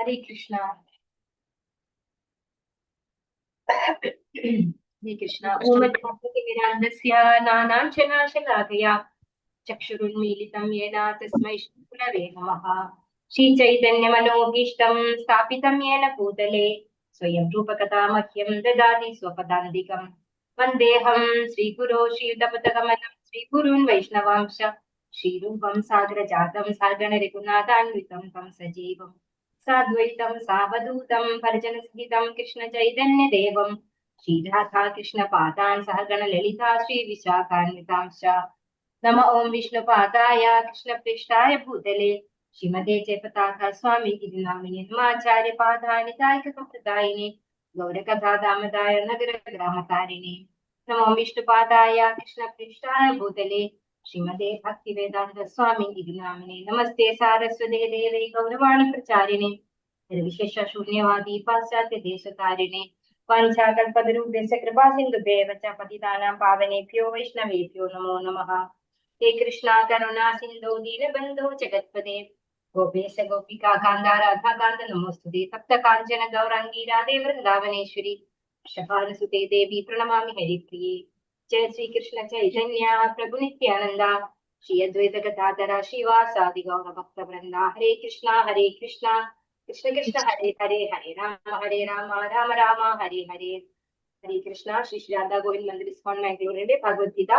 हरे कृष्णा। हरे कृष्णा। ओमज्ञानतिमिरान्धस्य नानाञ्चनाशलाकया चक्षुरुन्मीलितं येन तस्मै श्रीगुरवे नमः। श्रीचैतन्यमनोभीष्टं स्थापितं येन भूतले स्वयं रूपकथा मह्यं ददाति स्वपदान्तिकं। वन्देऽहं श्रीगुरो श्रीयुतपदकमलं श्रीगुरून् वैष्णवांश श्रीरूपं सागरजातं सागररघुनाथान्वितं तं सजीवम् साद्वैतं सावधूतं परिजनसहितं कृष्णचैतन्यदेवं श्रीराधा कृष्णपादान् सहगण ललिता श्रीविशाखान्वितांश्च। नम ओं विष्णुपादाय कृष्णप्रेष्ठाय भूतले श्रीमते जयपताका स्वामी गिरिनामिने नमाचार्य पादानितायकप्रदायिने गौरकथादामदाय नगरग्रामकारिणे नमो विष्णुपादाय कृष्णप्रेष्ठाय भूतले श्रीमते भक्तिवेदांत स्वामी गिरिनामिने नमस्ते सारस्वते देवे गौरवाणी प्रचारिणे निर्विशेष शून्यवादी पाश्चात्य देशकारिणे वाञ्छाकल्पतरुभ्यश्च कृपा सिन्धुभ्येव च पतितानां पावनेभ्यो वैष्णवेभ्यो नमो नमः। हे कृष्णा करुणा सिन्धो दीनबन्धो जगत्पते गोपेश गोपिका कान्ता राधा कान्त नमोस्तुते तप्त काञ्चन गौराङ्गी राधे वृन्दावनेश्वरी शपानुसुते देवी प्रणमामि हरिप्रिये। जय श्री कृष्ण चैतन्य प्रभु नित्यानंद श्री अद्वैत गदाधर श्रीवासादि गौर भक्त वृंदा हरे कृष्णा कृष्ण कृष्ण हरे हरे हरे राम राम राम हरे हरे हरे कृष्णा। श्री श्री राधा गोविंद मंदिर इस्कॉन मैंगलोरिന്റെ ഭഗവത്ഗീത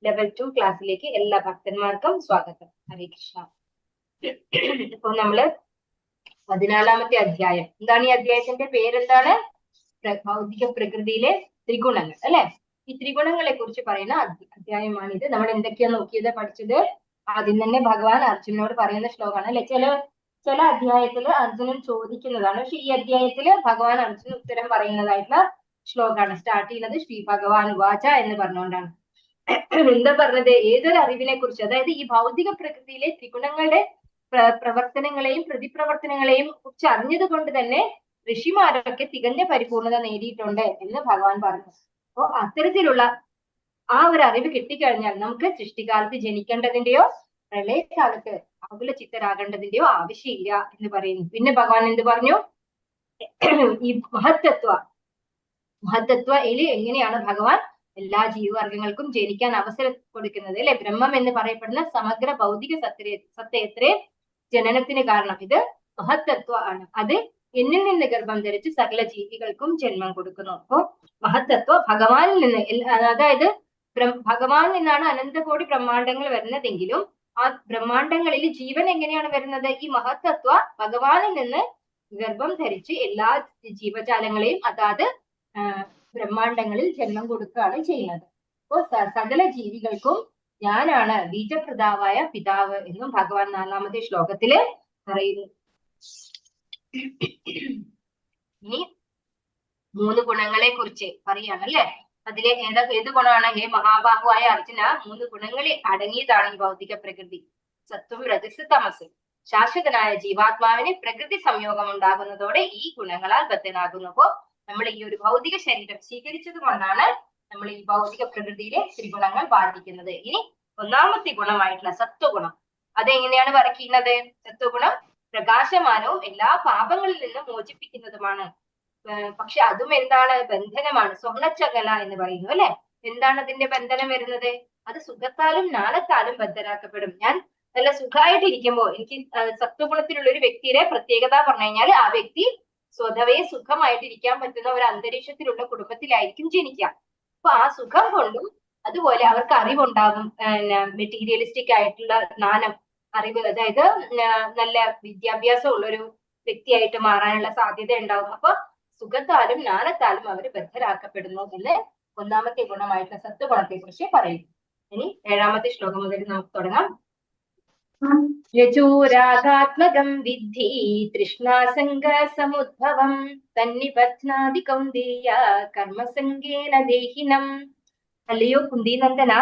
ലെവൽ 2 ക്ലാസ്സിലേക്ക് എല്ലാ ഭക്തന്മാർക്കും സ്വാഗതം. ഹരേ കൃഷ്ണ. ഇപ്പൊ നമ്മള് 14ാമത്തെ അധ്യായം. എന്താണ് ഈ അധ്യായത്തിന്റെ പേരെന്താണ്? ഭൗതിക പ്രകൃതിയിലെ ത്രിഗുണങ്ങൾ അല്ലെ. ഈ ത്രിഗുണങ്ങളെ കുറിച്ച് പറയുന്ന അധ്യായമാണിത്. നമ്മൾ എന്തൊക്കെയാ നോക്കിയത് പഠിച്ചത്? ആദ്യം തന്നെ ഭഗവാൻ അർജുനോട് പറയുന്ന ശ്ലോകമാണ് അല്ലെ. ചില അധ്യായത്തില് അർജുനൻ ചോദിക്കുന്നതാണ്, പക്ഷെ ഈ അധ്യായത്തില് ഭഗവാൻ അർജുനൻ ഉത്തരം പറയുന്നതായിട്ടുള്ള ശ്ലോകമാണ്. സ്റ്റാർട്ട് ചെയ്യുന്നത് ശ്രീ ഭഗവാൻ വാച എന്ന് പറഞ്ഞുകൊണ്ടാണ്. എന്താ പറഞ്ഞത്? ഏതൊരു അറിവിനെ കുറിച്ച്, അതായത് ഈ ഭൗതിക പ്രകൃതിയിലെ ത്രിഗുണങ്ങളുടെ പ്രവർത്തനങ്ങളെയും പ്രതിപ്രവർത്തനങ്ങളെയും കുറിച്ച് അറിഞ്ഞത് കൊണ്ട് തന്നെ ഋഷിമാരൊക്കെ തികഞ്ഞ പരിപൂർണത നേടിയിട്ടുണ്ട് എന്ന് ഭഗവാൻ പറഞ്ഞു. അപ്പോ അത്തരത്തിലുള്ള ആ ഒരു അറിവ് കിട്ടിക്കഴിഞ്ഞാൽ നമുക്ക് സൃഷ്ടികാലത്ത് ജനിക്കേണ്ടതിന്റെയോ പ്രളയകാലത്ത് ആകുല ചിത്തരാകേണ്ടതിന്റെയോ ആവശ്യമില്ല എന്ന് പറയുന്നു. പിന്നെ ഭഗവാൻ എന്ത് പറഞ്ഞു? ഈ മഹത്തത്വയില് എങ്ങനെയാണ് ഭഗവാൻ എല്ലാ ജീവവർഗങ്ങൾക്കും ജനിക്കാൻ അവസരം കൊടുക്കുന്നത് അല്ലെ. ബ്രഹ്മം എന്ന് പറയപ്പെടുന്ന സമഗ്ര ഭൗതിക സത്യത്രേ ജനനത്തിന് കാരണം. ഇത് മഹത്തത്വ ആണ്. അത് എന്നിൽ നിന്ന് ഗർഭം ധരിച്ച് സകല ജീവികൾക്കും ജന്മം കൊടുക്കുന്നു. അപ്പോ മഹത്തത്വ ഭഗവാനിൽ നിന്ന്, അതായത് ഭഗവാനിൽ നിന്നാണ് അനന്തകോടി ബ്രഹ്മാണ്ടങ്ങൾ വരുന്നതെങ്കിലും ആ ബ്രഹ്മാണ്ടങ്ങളിൽ ജീവൻ എങ്ങനെയാണ് വരുന്നത്? ഈ മഹത്തത്വ ഭഗവാനിൽ നിന്ന് ഗർഭം ധരിച്ച് എല്ലാ ജീവജാലങ്ങളെയും അതാത് ബ്രഹ്മാണ്ടങ്ങളിൽ ജന്മം കൊടുക്കുകയാണ് ചെയ്യുന്നത്. അപ്പോ സകല ജീവികൾക്കും ഞാനാണ് ബീജപ്രദാവായ പിതാവ് എന്നും ഭഗവാൻ 4ാമത്തെ ശ്ലോകത്തില് പറയുന്നു. ഇനി 3 ഗുണങ്ങളെ കുറിച്ച് പറയാണല്ലേ. അതിലെ ഏത് ഗുണമാണ്? ഹേ മഹാബാഹുവായ അർജുന, 3 ഗുണങ്ങളിൽ അടങ്ങിയതാണ് ഈ ഭൗതിക പ്രകൃതി. സത്വം, രജസ്, തമസ്. ശാശ്വതനായ ജീവാത്മാവിന് പ്രകൃതി സംയോഗം ഉണ്ടാകുന്നതോടെ ഈ ഗുണങ്ങളാൽ ബദ്ധനാകുന്നു. അപ്പോ നമ്മൾ ഈ ഒരു ഭൗതിക ശരീരം സ്വീകരിച്ചത് കൊണ്ടാണ് നമ്മൾ ഈ ഭൗതിക പ്രകൃതിയിലെ ത്രിഗുണങ്ങൾ ബാധിക്കുന്നത്. ഇനി 1ാമത്തെ ഗുണമായിട്ടുള്ള സത്വഗുണം, അതെങ്ങനെയാണ് വരയ്ക്കുന്നത്? സത്വഗുണം പ്രകാശമാനവും എല്ലാ പാപങ്ങളിൽ നിന്നും മോചിപ്പിക്കുന്നതുമാണ്. പക്ഷെ അതും എന്താണ്? ബന്ധനമാണ്. സ്വർണച്ചകല എന്ന് പറയുന്നു അല്ലെ. എന്താണ് അതിന്റെ ബന്ധനം വരുന്നത്? അത് സുഖത്താലും ജ്ഞാനത്താലും ബദ്ധരാക്കപ്പെടും. ഞാൻ നല്ല സുഖമായിട്ടിരിക്കുമ്പോൾ എനിക്ക് സത്വഗുണത്തിലുള്ള ഒരു വ്യക്തിയുടെ പ്രത്യേകത പറഞ്ഞു കഴിഞ്ഞാൽ ആ വ്യക്തി സ്വതവേ സുഖമായിട്ടിരിക്കാൻ പറ്റുന്ന ഒരു അന്തരീക്ഷത്തിലുള്ള കുടുംബത്തിലായിരിക്കും ജനിക്കുക. അപ്പൊ ആ സുഖം കൊണ്ടും അതുപോലെ അവർക്ക് അറിവുണ്ടാകും. മെറ്റീരിയലിസ്റ്റിക് ആയിട്ടുള്ള ജ്ഞാനം, അറിവ്, അതായത് നല്ല വിദ്യാഭ്യാസം ഉള്ളൊരു വ്യക്തിയായിട്ട് മാറാനുള്ള സാധ്യത ഉണ്ടാവും. അപ്പൊ സുഖത്താലും ജ്ഞാനത്താലും അവർ ബദ്ധരാക്കപ്പെടുന്നു എന്ന് 1ാമത്തെ ഗുണമായിട്ടുള്ള സത്വഗുണത്തെ കുറിച്ച് പറയും. ഇനി 7ാമത്തെ ശ്ലോകം മുതൽ നമുക്ക് തുടങ്ങാം. രജോരാഗാത്മകം വിദ്ധി തൃഷ്ണാസംഗ സമുദ്ഭവം തന്നിബധ്നാതി കൗന്ദേയ കർമ്മസംഗേന ദേഹിനം. അല്ലയോ കുന്തിനന്ദന,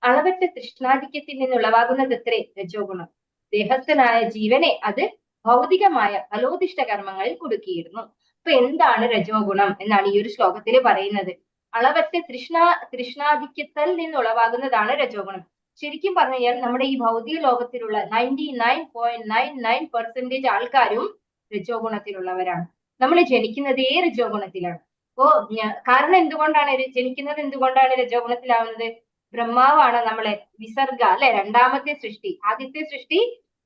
അളവറ്റ തൃഷ്ണാധിക്യത്തിൽ നിന്നുളവാകുന്നതത്രേ രജോ ഗുണം. ദേഹസ്ഥനായ ജീവനെ അത് ഭൗതികമായ ഫലോദിഷ്ട കർമ്മങ്ങളിൽ കുടുക്കിയിരുന്നു. അപ്പൊ എന്താണ് രജോ ഗുണം എന്നാണ് ഈ ഒരു ശ്ലോകത്തിൽ പറയുന്നത്. അളവറ്റ തൃഷ്ണാധിക്യത്തിൽ നിന്നുളവാകുന്നതാണ് രജോ ഗുണം. ശരിക്കും പറഞ്ഞു കഴിഞ്ഞാൽ നമ്മുടെ ഈ ഭൗതിക ലോകത്തിലുള്ള 99.99% ആൾക്കാരും രജോ ഗുണത്തിലുള്ളവരാണ്. നമ്മൾ ജനിക്കുന്നതേ രജോ ഗുണത്തിലാണ്. അപ്പോ കാരണം എന്തുകൊണ്ടാണ് ജനിക്കുന്നത്, എന്തുകൊണ്ടാണ് രജോ ഗുണത്തിലാവുന്നത്? ബ്രഹ്മാവാണ് നമ്മളെ വിസർഗ അല്ലെ, രണ്ടാമത്തെ സൃഷ്ടി. ആദ്യത്തെ സൃഷ്ടി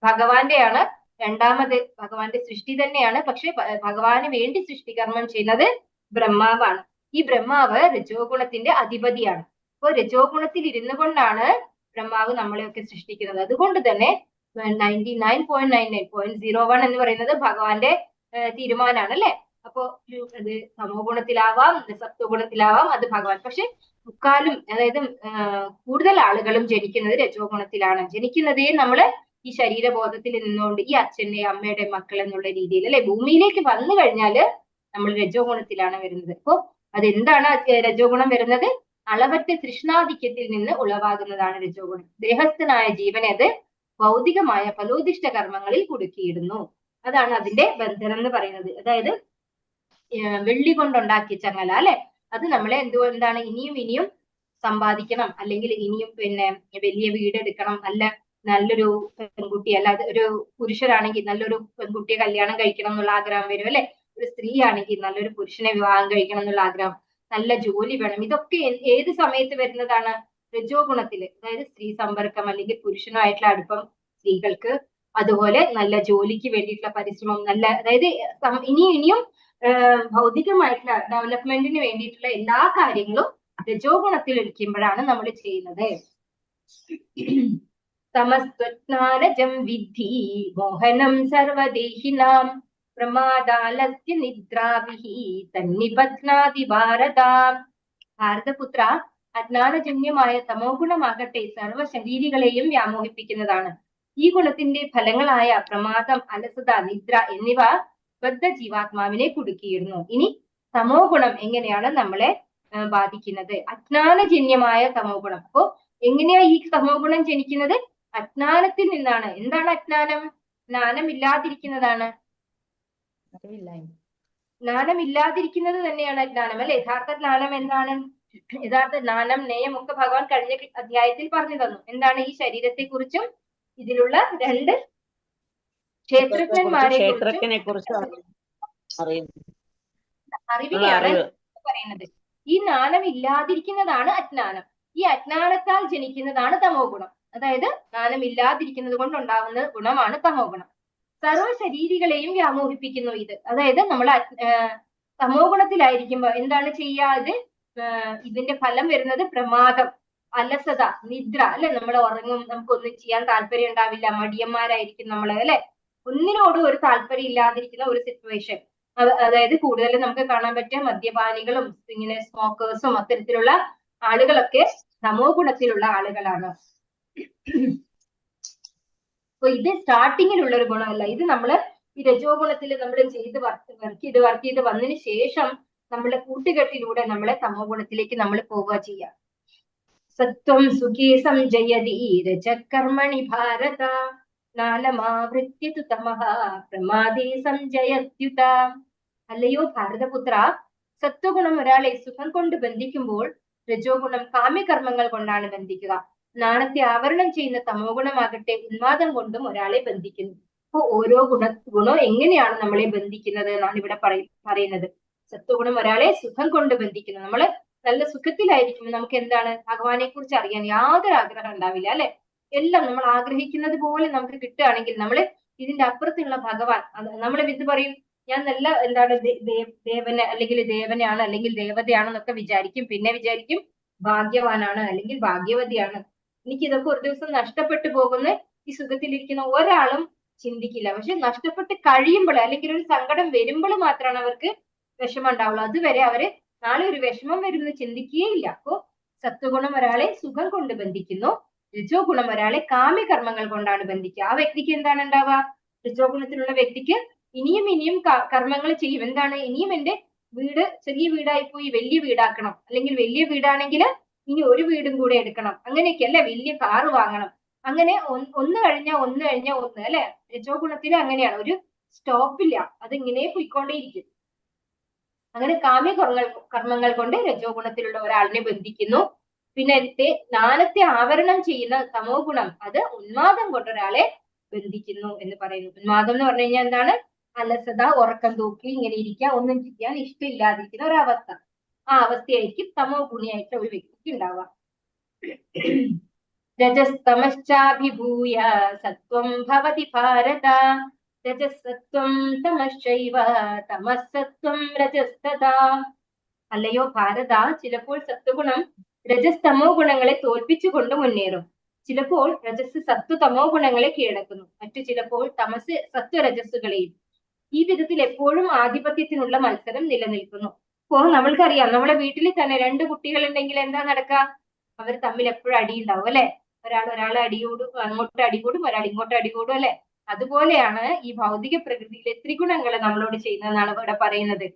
ഭഗവാന്റെയാണ്, രണ്ടാമത് ഭഗവാന്റെ സൃഷ്ടി തന്നെയാണ്. പക്ഷെ ഭഗവാന് വേണ്ടി സൃഷ്ടികർമ്മം ചെയ്യുന്നത് ബ്രഹ്മാവാണ്. ഈ ബ്രഹ്മാവ് രജോ ഗുണത്തിന്റെ അധിപതിയാണ്. അപ്പൊ രജോ ഗുണത്തിൽ ഇരുന്നു കൊണ്ടാണ് ബ്രഹ്മാവ് നമ്മളെയൊക്കെ സൃഷ്ടിക്കുന്നത്. അതുകൊണ്ട് തന്നെ 99.99.01 എന്ന് പറയുന്നത് ഭഗവാന്റെ തീരുമാനമാണ് അല്ലെ. അപ്പോ അത് തമോ ഗുണത്തിലാവാം, സത്വ ഗുണത്തിലാവാം, അത് ഭഗവാൻ. പക്ഷെ മുക്കാലും, അതായത് കൂടുതൽ ആളുകളും ജനിക്കുന്നത് രജോ ഗുണത്തിലാണ്. ജനിക്കുന്നതേ നമ്മള് ഈ ശരീരബോധത്തിൽ നിന്നുകൊണ്ട് ഈ അച്ഛന്റെ അമ്മയുടെ മക്കൾ എന്നുള്ള രീതിയിൽ അല്ലെ, ഭൂമിയിലേക്ക് വന്നു കഴിഞ്ഞാല് നമ്മൾ രജോ ഗുണത്തിലാണ് വരുന്നത്. അപ്പോ അതെന്താണ് രജോ ഗുണം വരുന്നത്? അളവറ്റ തൃഷ്ണാധിക്യത്തിൽ നിന്ന് ഉളവാകുന്നതാണ് രജോ ഗുണം. ദേഹസ്ഥനായ ജീവനെ അത് ഭൗതികമായ ഫലോദിഷ്ട കർമ്മങ്ങളിൽ കുടുക്കിയിടുന്നു. അതാണ് അതിന്റെ ബന്ധനം എന്ന് പറയുന്നത്. അതായത് വെള്ളി കൊണ്ടുണ്ടാക്കിയ ചങ്ങല അല്ലെ, അത് നമ്മളെ എന്താണ് ഇനിയും ഇനിയും സമ്പാദിക്കണം, അല്ലെങ്കിൽ ഇനിയും പിന്നെ വലിയ വീടെടുക്കണം, നല്ലൊരു പെൺകുട്ടി, അല്ലാതെ ഒരു പുരുഷനാണെങ്കിൽ നല്ലൊരു പെൺകുട്ടിയെ കല്യാണം കഴിക്കണം എന്നുള്ള ആഗ്രഹം വരും അല്ലെ. ഒരു സ്ത്രീ ആണെങ്കിൽ നല്ലൊരു പുരുഷനെ വിവാഹം കഴിക്കണം എന്നുള്ള ആഗ്രഹം, നല്ല ജോലി വേണം. ഇതൊക്കെ ഏത് സമയത്ത് വരുന്നതാണ്? രജോ ഗുണത്തില്. അതായത് സ്ത്രീ സമ്പർക്കം അല്ലെങ്കിൽ പുരുഷനുമായിട്ടുള്ള അടുപ്പം സ്ത്രീകൾക്ക്, അതുപോലെ നല്ല ജോലിക്ക് വേണ്ടിയിട്ടുള്ള പരിശ്രമം, അതായത് ഇനിയും ഭൗതികമായിട്ടുള്ള ഡെവലപ്മെന്റിന് വേണ്ടിയിട്ടുള്ള എല്ലാ കാര്യങ്ങളും രജോ ഗുണത്തിൽ ഇരിക്കുമ്പോഴാണ് നമ്മൾ ചെയ്യുന്നത്. തമസ്ത്വജ്ഞാനജം വിദ്ധി മോഹനം സർവദേഹിനാം പ്രമാദാലസ്യ നിദ്രാഭിഹി തന്നിബധ്നാതി ഭാരത. ഭാരതപുത്ര, അജ്ഞാനജന്യമായ തമോ ഗുണമാകട്ടെ സർവശരീരികളെയും വ്യാമോഹിപ്പിക്കുന്നതാണ്. ഈ ഗുണത്തിന്റെ ഫലങ്ങളായ പ്രമാദം, അലസത, നിദ്ര എന്നിവ ബദ്ധ ജീവാത്മാവിനെ കുടുക്കിയിടുന്നു. ഇനി തമോ ഗുണം എങ്ങനെയാണ് നമ്മളെ ബാധിക്കുന്നത്? അജ്ഞാനജന്യമായ തമോ ഗുണം. അപ്പോ എങ്ങനെയാ ഈ തമോ ഗുണം ജനിക്കുന്നത്? അജ്ഞാനത്തിൽ നിന്നാണ്. എന്താണ് അജ്ഞാനം? ജ്ഞാനമില്ലാതിരിക്കുന്നതാണ്. ജ്ഞാനമില്ലാതിരിക്കുന്നത് തന്നെയാണ് അജ്ഞാനം അല്ലെ. യഥാർത്ഥ ജ്ഞാനം എന്താണ്? യഥാർത്ഥ ജ്ഞാനം, നേയം ഒക്കെ ഭഗവാൻ കഴിഞ്ഞ അധ്യായത്തിൽ പറഞ്ഞു തന്നു. എന്താണ്? ഈ ശരീരത്തെ കുറിച്ചും ഇതിലുള്ള രണ്ട് ക്ഷേത്രജ്ഞന്മാരെ കുറിച്ചും അറിവിനെയാണ് പറയുന്നത്. ഈ ജ്ഞാനം ഇല്ലാതിരിക്കുന്നതാണ് അജ്ഞാനം. ഈ അജ്ഞാനത്താൽ ജനിക്കുന്നതാണ് തമോ ഗുണം. അതായത് ജ്ഞാനം ഇല്ലാതിരിക്കുന്നത് കൊണ്ടുണ്ടാകുന്ന ഗുണമാണ് തമോ ഗുണം. സർവ ശരീരികളെയും വ്യാമോഹിപ്പിക്കുന്നു ഇത്. അതായത് നമ്മൾ തമോ ഗുണത്തിലായിരിക്കുമ്പോ എന്താണ് ചെയ്യുക? ഇതിന്റെ ഫലം വരുന്നത് പ്രമാദം, അലസത, നിദ്ര അല്ലെ. നമ്മൾ ഉറങ്ങും, നമുക്കൊന്നും ചെയ്യാൻ താല്പര്യം ഉണ്ടാവില്ല, മടിയന്മാരായിരിക്കും നമ്മള് അല്ലെ. ഒന്നിനോടും ഒരു താല്പര്യം ഇല്ലാതിരിക്കുന്ന ഒരു സിറ്റുവേഷൻ. അതായത് കൂടുതലും നമുക്ക് കാണാൻ പറ്റുക മദ്യപാനികളും ഇങ്ങനെ സ്മോക്കേഴ്സും അത്തരത്തിലുള്ള ആളുകളൊക്കെ തമോ ഗുണത്തിലുള്ള ആളുകളാണ്. അപ്പൊ ഇത് സ്റ്റാർട്ടിങ്ങിലുള്ള ഒരു ഗുണമല്ല. ഇത് നമ്മള് ഈ രജോ ഗുണത്തിൽ നമ്മൾ വർക്ക് ചെയ്ത് വന്നതിന് ശേഷം നമ്മളെ കൂട്ടുകെട്ടിലൂടെ നമ്മളെ തമോ ഗുണത്തിലേക്ക് നമ്മൾ പോവുക ചെയ്യാം. സത്വം സുഖേ സംജയതി രജകർമ്മണി ഭാരത നാലമാവൃത്യതു തമഃ പ്രമാദേ സംജയത്യുത. അല്ലയോ ഭാരതപുത്ര, സത്വഗുണം ഒരാളെ സുഖം കൊണ്ട് ബന്ധിക്കുമ്പോൾ രജോ ഗുണം കാമ്യകർമ്മങ്ങൾ കൊണ്ടാണ് ബന്ധിക്കുക. നാണത്തെ ആവരണം ചെയ്യുന്ന തമോ ഗുണമാകട്ടെ ഉന്മാദം കൊണ്ടും ഒരാളെ ബന്ധിക്കുന്നു. അപ്പൊ ഓരോ ഗുണം എങ്ങനെയാണ് നമ്മളെ ബന്ധിക്കുന്നത് എന്നാണ് ഇവിടെ പറയുന്നത്. സത്വഗുണം ഒരാളെ സുഖം കൊണ്ട് ബന്ധിക്കുന്നു. നമ്മള് നല്ല സുഖത്തിലായിരിക്കുമ്പോൾ നമുക്ക് എന്താണ്? ഭഗവാനെ കുറിച്ച് അറിയാൻ യാതൊരു ആഗ്രഹം ഉണ്ടാവില്ല അല്ലെ. എല്ലാം നമ്മൾ ആഗ്രഹിക്കുന്നത് പോലെ നമുക്ക് കിട്ടുകയാണെങ്കിൽ നമ്മള് ഇതിന്റെ അപ്പുറത്തുള്ള ഭഗവാൻ, നമ്മൾ ഇത് പറയും, ഞാൻ നല്ല എന്താണ് ദേവന് അല്ലെങ്കിൽ ദേവനാണ് അല്ലെങ്കിൽ ദേവതയാണെന്നൊക്കെ വിചാരിക്കും. പിന്നെ വിചാരിക്കും ഭാഗ്യവാനാണ് അല്ലെങ്കിൽ ഭാഗ്യവതിയാണ്. എനിക്ക് ഇതൊക്കെ ഒരു ദിവസം നഷ്ടപ്പെട്ടു പോകുന്ന ഈ സുഖത്തിലിരിക്കുന്ന ഒരാളും ചിന്തിക്കില്ല. പക്ഷെ നഷ്ടപ്പെട്ട് കഴിയുമ്പോൾ അല്ലെങ്കിൽ ഒരു സങ്കടം വരുമ്പോൾ മാത്രമാണ് അവർക്ക് വിഷമം ഉണ്ടാവുള്ളൂ. അതുവരെ അവര് നാളെ ഒരു വിഷമം വരുമെന്ന് ചിന്തിക്കുകയില്ല. അപ്പോ സത്വഗുണം ഒരാളെ സുഖം കൊണ്ട് ബന്ധിക്കുന്നു, രജോ ഗുണം ഒരാളെ കാമ്യകർമ്മങ്ങൾ കൊണ്ടാണ് ബന്ധിക്കുക. ആ വ്യക്തിക്ക് എന്താണ് ഉണ്ടാവുക? രജോ ഗുണത്തിലുള്ള വ്യക്തിക്ക് ഇനിയും ഇനിയും കർമ്മങ്ങൾ ചെയ്യും. എന്താണ്? ഇനിയും എന്റെ വീട് ചെറിയ വീടായി പോയി വലിയ വീടാക്കണം, അല്ലെങ്കിൽ വലിയ വീടാണെങ്കിൽ ഇനി ഒരു വീടും കൂടെ എടുക്കണം, അങ്ങനെയൊക്കെ അല്ലെ. വലിയ കാറ് വാങ്ങണം, അങ്ങനെ ഒന്ന് കഴിഞ്ഞ ഒന്ന് അല്ലെ. രജോ ഗുണത്തിന് അങ്ങനെയാണ്, ഒരു സ്റ്റോപ്പില്ല, അതിങ്ങനെ പോയിക്കൊണ്ടേയിരിക്കും. അങ്ങനെ കാമ്യ കർമ്മങ്ങൾ കൊണ്ട് രജോ ഗുണത്തിലുള്ള ഒരാളിനെ ബന്ധിക്കുന്നു. പിന്നെ ജ്ഞാനത്തെ ആവരണം ചെയ്യുന്ന തമോ ഗുണം അത് ഉന്മാദം കൊണ്ട് ഒരാളെ ബന്ധിക്കുന്നു എന്ന് പറയുന്നു. ഉന്മാദം എന്ന് പറഞ്ഞു കഴിഞ്ഞാൽ എന്താണ്? അലസത, ഉറക്കം തൂക്കി ഇങ്ങനെ ഇരിക്കുക, ഒന്നും ചെയ്യാൻ ഇഷ്ടമില്ലാതിരിക്കുന്ന ഒരവസ്ഥ. ആ അവസ്ഥയായിരിക്കും തമോ ഗുണിയായിട്ടുള്ള ഒരു വ്യക്തിക്ക് ഉണ്ടാവുക. രജസ്തമശ്ചാഭിഭൂയ സത്വം ഭവതി ഭാരത. രജസത്വം തമശ്ചൈവ തമസത്വം രജസ്തഥാ. അല്ലയോ ഭാരത, ചിലപ്പോൾ സത്വഗുണം രജസ്തമോ ഗുണങ്ങളെ തോൽപ്പിച്ചുകൊണ്ട് മുന്നേറും. ചിലപ്പോൾ രജസ് സത്വ തമോ ഗുണങ്ങളെ കീഴടക്കുന്നു. മറ്റു ചിലപ്പോൾ തമസ് സത്വരജസ്സുകളെയും. ഈ വിധത്തിൽ എപ്പോഴും ആധിപത്യത്തിനുള്ള മത്സരം നിലനിൽക്കുന്നു. അപ്പോൾ നമ്മൾക്കറിയാം, നമ്മുടെ വീട്ടിൽ തന്നെ രണ്ട് കുട്ടികൾ ഉണ്ടെങ്കിൽ എന്താ നടക്കുക? അവർ തമ്മിൽ എപ്പോഴും അടിയുണ്ടാവും അല്ലെ? ഒരാളെ അടികൂടും, അങ്ങോട്ട് അടികൂടും, ഒരാൾ ഇങ്ങോട്ട് അടികൂടും അല്ലെ? അതുപോലെയാണ് ഈ ഭൗതിക പ്രകൃതിയിലെ ത്രിഗുണങ്ങൾ നമ്മളോട് ചെയ്യുന്നതെന്നാണ് ഇവിടെ പറയുന്നത്.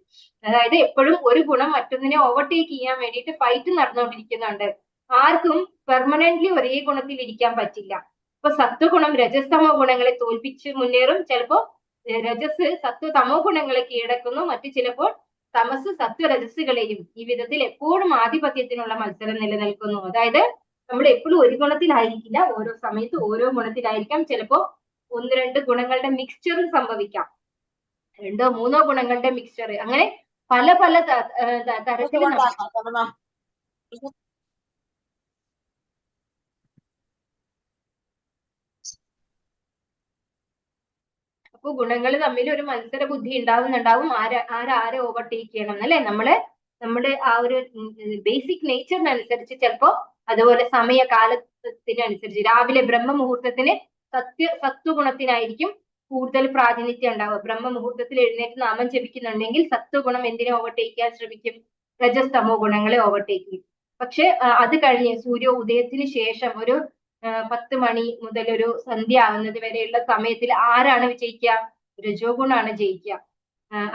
അതായത് എപ്പോഴും ഒരു ഗുണം മറ്റൊന്നിനെ ഓവർടേക്ക് ചെയ്യാൻ വേണ്ടിയിട്ട് ഫൈറ്റ് നടന്നുകൊണ്ടിരിക്കുന്നുണ്ട്. ആർക്കും പെർമനന്റ്ലി ഒരേ ഗുണത്തിൽ ഇരിക്കാൻ പറ്റില്ല. ഇപ്പൊ സത്വഗുണം രജസ്തമോ ഗുണങ്ങളെ തോൽപ്പിച്ച് മുന്നേറും. ചിലപ്പോ രജസ് സത്വ തമോ ഗുണങ്ങളെ കീഴടക്കുന്നു. മറ്റു ചിലപ്പോൾ തമസ് സത്വരജസ്സുകളെയും. ഈ വിധത്തിൽ എപ്പോഴും ആധിപത്യത്തിനുള്ള മത്സരം നിലനിൽക്കുന്നു. അതായത് നമ്മൾ എപ്പോഴും ഒരു ഗുണത്തിലായിരിക്കില്ല, ഓരോ സമയത്ത് ഓരോ ഗുണത്തിലായിരിക്കാം. ചിലപ്പോ ഒന്ന് രണ്ട് ഗുണങ്ങളുടെ മിക്സ്ചർ സംഭവിക്കാം, രണ്ടോ മൂന്നോ ഗുണങ്ങളുടെ മിക്സ്ചർ, അങ്ങനെ പല പല തരത്തിലും. അപ്പൊ ഗുണങ്ങൾ തമ്മിൽ ഒരു മത്സര ബുദ്ധി ഉണ്ടാവുന്നുണ്ടാവും. ആരെ ഓവർടേക്ക് ചെയ്യണം എന്നല്ലേ? നമ്മുടെ ആ ഒരു ബേസിക് നേച്ചറിനനുസരിച്ച് ചിലപ്പോ അതുപോലെ സമയകാലത്തിനനുസരിച്ച് രാവിലെ ബ്രഹ്മമുഹൂർത്തത്തിന് സത്വഗുണത്തിനായിരിക്കും കൂടുതൽ പ്രാതിനിധ്യം ഉണ്ടാവുക. ബ്രഹ്മമുഹൂർത്തത്തിൽ എഴുന്നേറ്റ് നാമം ജപിക്കുന്നുണ്ടെങ്കിൽ സത്വഗുണം എന്തിനെ ഓവർടേക്ക് ചെയ്യാൻ ശ്രമിക്കും? രജസ്തമോ ഗുണങ്ങളെ ഓവർടേക്ക് ചെയ്യും. പക്ഷെ അത് കഴിഞ്ഞ് സൂര്യ ഉദയത്തിന് ശേഷം ഒരു 10 മണി മുതൽ ഒരു സന്ധ്യ ആവുന്നത് വരെയുള്ള സമയത്തിൽ ആരാണ് വിജയിക്കുക? രജോ ഗുണാണ് ജയിക്കുക.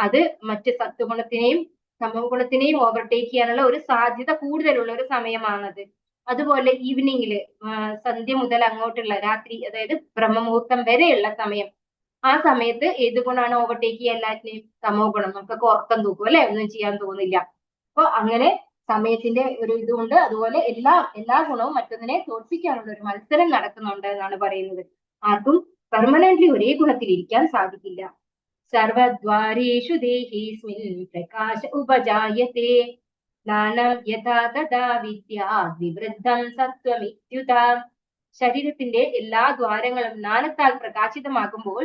അത് മറ്റ് സത്വഗുണത്തിനെയും തമോ ഗുണത്തിനെയും ഓവർടേക്ക് ചെയ്യാനുള്ള ഒരു സാധ്യത കൂടുതലുള്ള ഒരു സമയമാണത്. അതുപോലെ ഈവനിങ്ങില് സന്ധ്യ മുതൽ അങ്ങോട്ടുള്ള രാത്രി, അതായത് ബ്രഹ്മമുഹൂർത്തം വരെയുള്ള സമയം, ആ സമയത്ത് ഏത് ഗുണാണ് ഓവർടേക്ക് ചെയ്യുക എല്ലാറ്റിനെയും? തമോ ഗുണം. നമുക്കൊക്കെ ഉറക്കം തൂക്കും അല്ലെ? ഒന്നും ചെയ്യാൻ തോന്നില്ല. അപ്പൊ അങ്ങനെ സമയത്തിന്റെ ഒരു ഇതുകൊണ്ട് അതുപോലെ എല്ലാ ഗുണവും മറ്റൊന്നിനെ തോൽപ്പിക്കാനുള്ള ഒരു മത്സരം നടക്കുന്നുണ്ട് എന്നാണ് പറയുന്നത്. ആർക്കും പെർമനന്റ്ലി ഒരേ ഗുണത്തിൽ ഇരിക്കാൻ സാധിക്കില്ല. സർവദ്വാരേഷു ദേഹീസ്മിൻ പ്രകാശ ഉപജായത്തെ ജ്ഞാനം യഥാ തഥാ വിദ്യാ വിവൃദ്ധം സത്വമിത്യുത. ശരീരത്തിന്റെ എല്ലാ ദ്വാരങ്ങളും ജ്ഞാനത്താൽ പ്രകാശിതമാകുമ്പോൾ